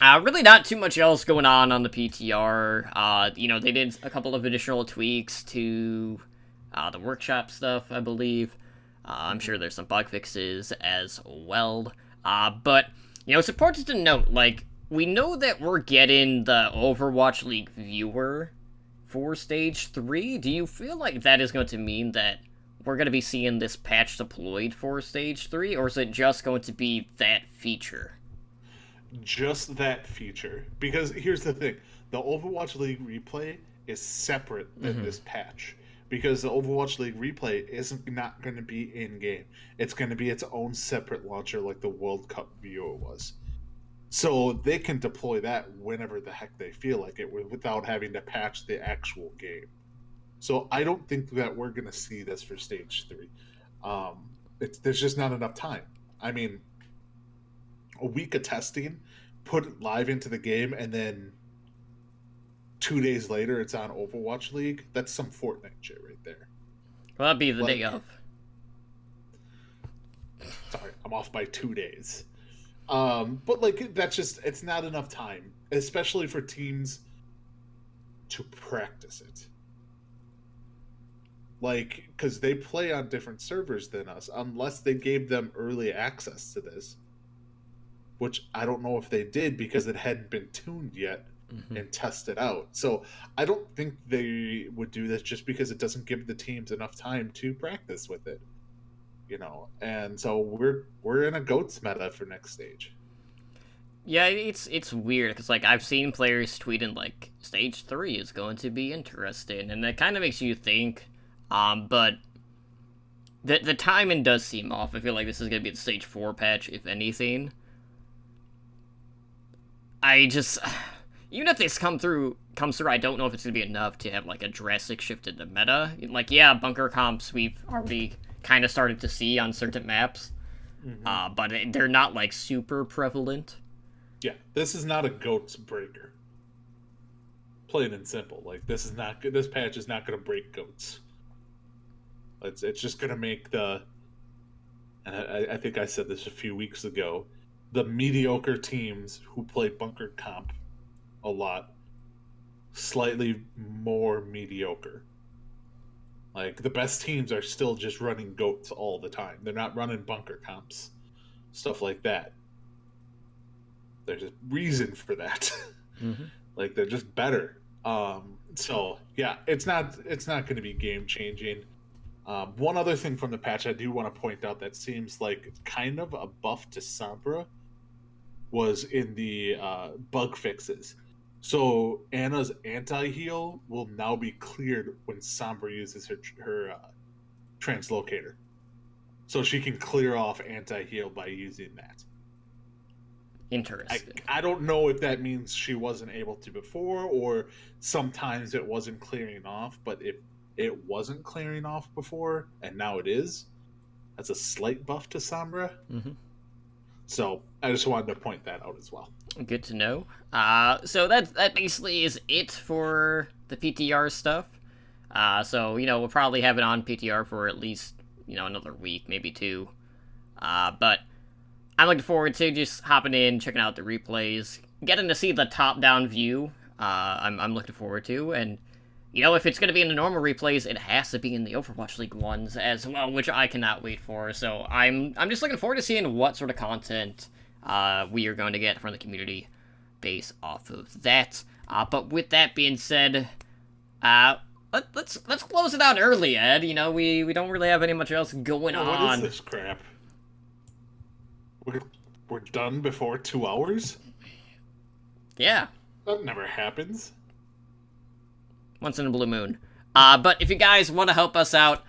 really not too much else going on the PTR. They did a couple of additional tweaks to the workshop stuff, I believe. I'm sure there's some bug fixes as well. But it's important to note, like, we know that we're getting the Overwatch League viewer for Stage 3. Do you feel like that is going to mean that we're going to be seeing this patch deployed for Stage 3, or is it just going to be that feature? Just that feature. Because here's the thing. The Overwatch League replay is separate than this patch. Because the Overwatch League replay is not going to be in-game. It's going to be its own separate launcher like the World Cup viewer was. So they can deploy that whenever the heck they feel like it without having to patch the actual game. So I don't think that we're going to see this for Stage 3. There's just not enough time. I mean, a week of testing, put it live into the game, and then 2 days later it's on Overwatch League. That's some Fortnite shit right there. Well, that'd be the day of. Sorry, I'm off by 2 days. But like, that's just, it's not enough time, especially for teams to practice it. Like, because they play on different servers than us, unless they gave them early access to this, which I don't know if they did because it hadn't been tuned yet and tested out. So I don't think they would do this just because it doesn't give the teams enough time to practice with it. And so we're in a GOATS meta for next stage. Yeah, it's weird because like I've seen players tweeting like stage 3 is going to be interesting, and that kind of makes you think. But the timing does seem off. I feel like this is gonna be the stage 4 patch, if anything. I just even if this comes through, I don't know if it's gonna be enough to have like a drastic shift in the meta. Like yeah, bunker comps we've already kind of started to see on certain maps, but they're not like super prevalent. Yeah, this is not a goats breaker. Plain and simple. Like this is not good. This patch is not going to break goats. It's just going to make the. And I think I said this a few weeks ago. The mediocre teams who play bunker comp a lot, slightly more mediocre. Like the best teams are still just running goats all the time. They're not running bunker comps, stuff like that. There's a reason for that. Like they're just better. So yeah, it's not going to be game changing. One other thing from the patch I do want to point out that seems like kind of a buff to Sombra was in the bug fixes. So Anna's anti-heal will now be cleared when Sombra uses her translocator. So she can clear off anti-heal by using that. Interesting. I don't know if that means she wasn't able to before, or sometimes it wasn't clearing off, but if it wasn't clearing off before, and now it is, that's a slight buff to Sombra. So I just wanted to point that out as well. Good to know. So that basically is it for the PTR stuff. So, we'll probably have it on PTR for at least, another week, maybe 2. But I'm looking forward to just hopping in, checking out the replays, getting to see the top-down view. I'm looking forward to, and if it's going to be in the normal replays, it has to be in the Overwatch League ones as well, which I cannot wait for. So I'm just looking forward to seeing what sort of content we are going to get from the community based off of that. But with that being said, let's close it out early, Ed. We don't really have any much else going on. What is this crap? We're done before 2 hours? Yeah. That never happens. Once in a blue moon. But if you guys want to help us out,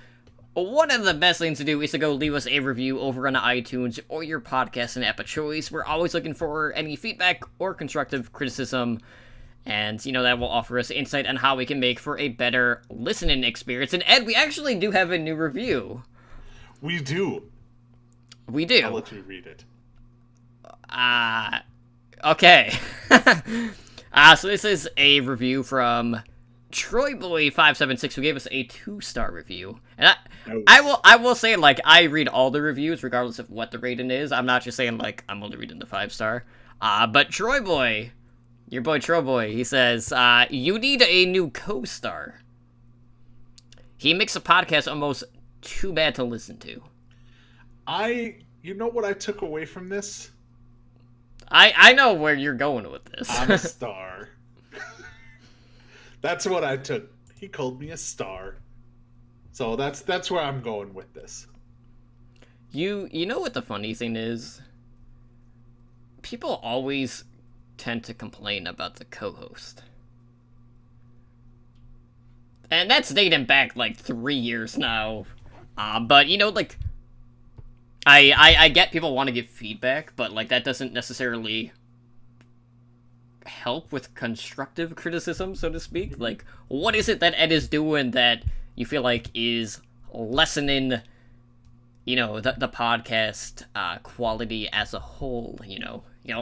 one of the best things to do is to go leave us a review over on iTunes or your podcasting app of choice. We're always looking for any feedback or constructive criticism. And, that will offer us insight on how we can make for a better listening experience. And Ed, we actually do have a new review. We do. We do. I'll let you read it. Okay. So this is a review from TroyBoy576, who gave us a 2-star review. And I will say, like, I read all the reviews regardless of what the rating is. I'm not just saying, like, I'm only reading the 5-star. But Troyboy, your boy Troyboy, he says, you need a new co-star. He makes a podcast almost too bad to listen to. You know what I took away from this? I know where you're going with this. I'm a star. That's what I took. He called me a star. So that's where I'm going with this. You know what the funny thing is? People always tend to complain about the co-host. And that's dating back like 3 years now. But like, I get people want to give feedback, but like that doesn't necessarily help with constructive criticism, so to speak. Like, what is it that Ed is doing that you feel like is lessening, the podcast quality as a whole?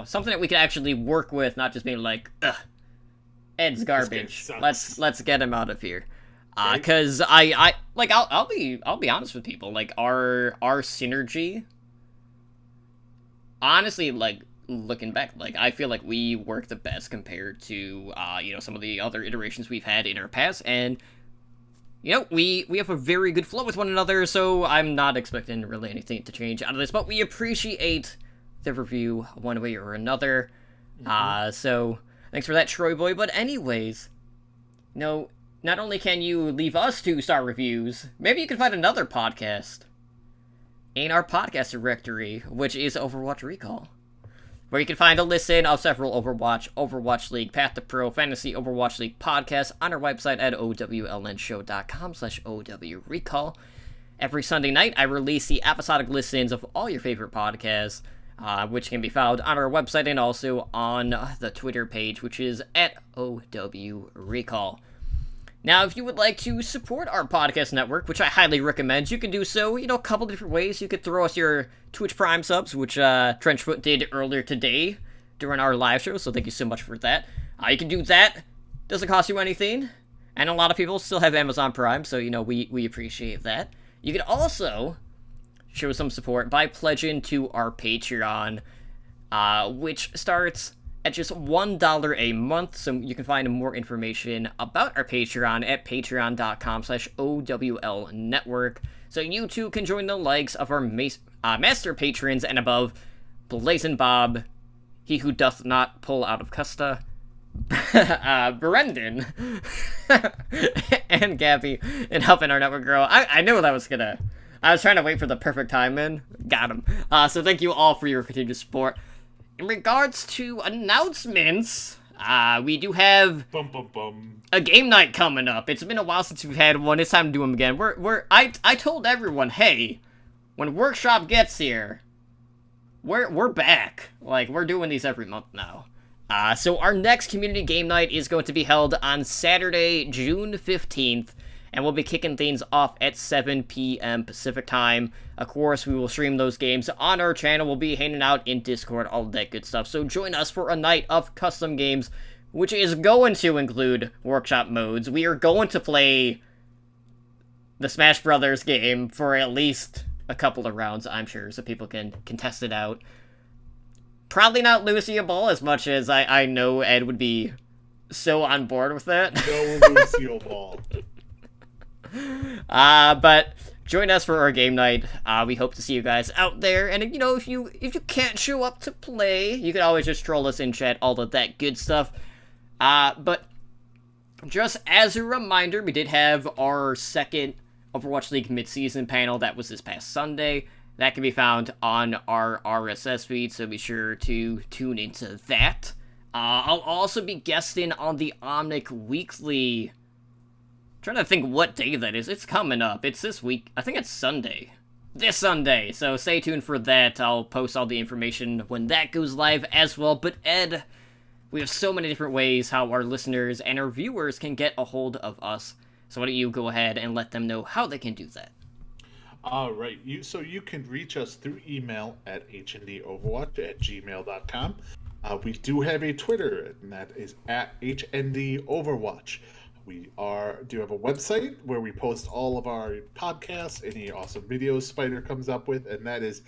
Something that we could actually work with, not just being like, ugh, Ed's garbage. Let's get him out of here. Because I like I'll be honest with people. Like our synergy, honestly, like looking back, like I feel like we work the best compared to some of the other iterations we've had in our past, and we have a very good flow with one another. So I'm not expecting really anything to change out of this, but we appreciate the review one way or another. So thanks for that, Troy Boy. But anyways, not only can you leave us 2-star reviews, maybe you can find another podcast in our podcast directory, which is Overwatch Recall. where you can find a listen of several Overwatch, Overwatch League, Path to Pro, Fantasy Overwatch League podcasts on our website at owlnshow.com/OWRecall. Every Sunday night, I release the episodic listens of all your favorite podcasts, which can be found on our website and also on the Twitter page, which is at OWRecall. Now, if you would like to support our podcast network, which I highly recommend, you can do so, a couple different ways. You could throw us your Twitch Prime subs, which Trenchfoot did earlier today during our live show, so thank you so much for that. You can do that. Doesn't cost you anything. And a lot of people still have Amazon Prime, so, we appreciate that. You can also show some support by pledging to our Patreon, which starts at just $1 a month, so you can find more information about our Patreon at patreon.com/OWLnetwork. So you too can join the likes of our master patrons and above, Blazin' Bob, He Who Doth Not Pull Out of Custa, Brendan, and Gabby in helping our network grow. I knew that was gonna... I was trying to wait for the perfect time in. Got him. So thank you all for your continued support. In regards to announcements, we do have a game night coming up. It's been a while since we've had one. It's time to do them again. I told everyone, hey, when Workshop gets here, we're back. Like, we're doing these every month now. So our next community game night is going to be held on Saturday, June 15th. And we'll be kicking things off at 7 p.m. Pacific time. Of course, we will stream those games on our channel. We'll be hanging out in Discord, all that good stuff. So join us for a night of custom games, which is going to include workshop modes. We are going to play the Smash Brothers game for at least a couple of rounds, I'm sure, so people can test it out. Probably not Lucio Ball as much as I know Ed would be so on board with that. No Lucio Ball. But join us for our game night. We hope to see you guys out there. And if you can't show up to play, you can always just troll us in chat, all of that good stuff. But just as a reminder, we did have our second Overwatch League mid-season panel. That was this past Sunday. That can be found on our RSS feed, so be sure to tune into that. I'll also be guesting on the Omnic Weekly. Trying to think what day that is. It's coming up. It's this week. I think it's Sunday. This Sunday. So stay tuned for that. I'll post all the information when that goes live as well. But Ed, we have so many different ways how our listeners and our viewers can get a hold of us. So why don't you go ahead and let them know how they can do that. All right. So you can reach us through email at hndoverwatch@gmail.com. We do have a Twitter, and that is at hndoverwatch. We do have a website where we post all of our podcasts, any awesome videos Spider comes up with, and that is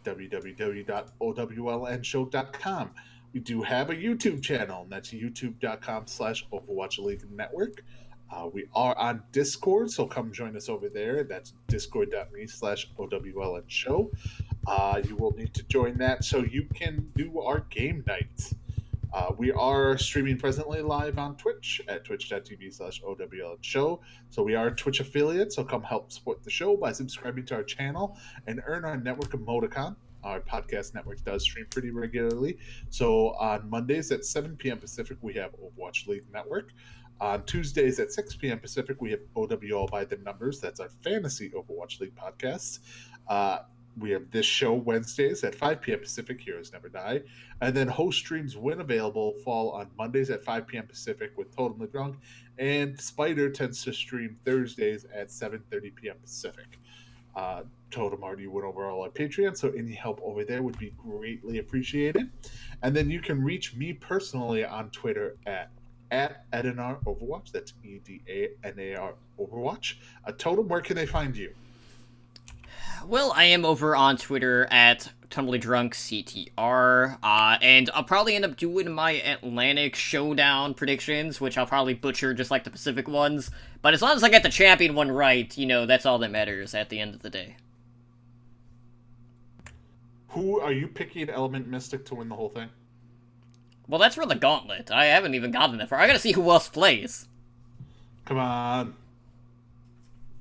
www.owlnshow.com. We do have a YouTube channel, and that's youtube.com/Overwatch League Network. We are on Discord, so come join us over there. That's discord.me/OWLNshow. You will need to join that so you can do our game nights. We are streaming presently live on Twitch at twitch.tv/OWLNshow. So we are a Twitch affiliate, so come help support the show by subscribing to our channel and earn our network emoticon. Our podcast network does stream pretty regularly. So on Mondays at 7 p.m. Pacific, we have Overwatch League Network. On Tuesdays at 6 p.m. Pacific, we have OWL by the Numbers. That's our fantasy Overwatch League podcast. We have this show Wednesdays at 5 p.m. Pacific, Heroes Never Die. And then host streams, when available, fall on Mondays at 5 p.m. Pacific with Totally Drunk. And Spider tends to stream Thursdays at 7:30 p.m. Pacific. Totem already went over all our Patreon, so any help over there would be greatly appreciated. And then you can reach me personally on Twitter at Edanar Overwatch. That's EDANAR Overwatch. Totem, where can they find you? Well, I am over on Twitter at TumblyDrunkCTR, and I'll probably end up doing my Atlantic Showdown predictions, which I'll probably butcher just like the Pacific ones. But as long as I get the champion one right, that's all that matters at the end of the day. Who are you picking Element Mystic to win the whole thing? Well, that's for the gauntlet. I haven't even gotten that far. I gotta see who else plays. Come on.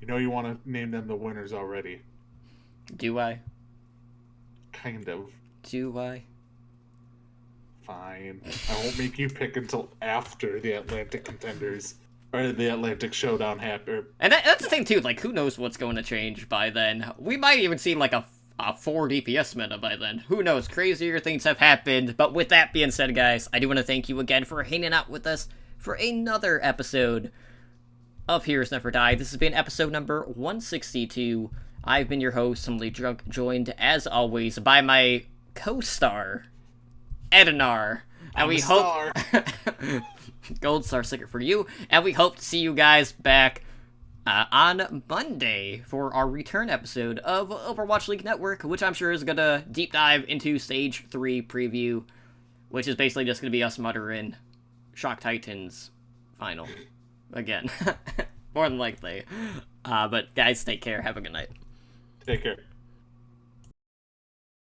You want to name them the winners already. Do I? Kind of. Do I? Fine. I won't make you pick until after the Atlantic contenders or the Atlantic Showdown happen. And that's the thing too. Like, who knows what's going to change by then? We might even see like a 4 DPS meta by then. Who knows? Crazier things have happened. But with that being said, guys, I do want to thank you again for hanging out with us for another episode of Heroes Never Die. This has been episode number 162. I've been your host, Humbly Drunk, joined as always by my co-star, Edinar. And we hope Gold Star sticker for you. And we hope to see you guys back on Monday for our return episode of Overwatch League Network, which I'm sure is gonna deep dive into Stage 3 preview, which is basically just gonna be us muttering Shock Titans final again. More than likely. But guys, take care. Have a good night. Take care.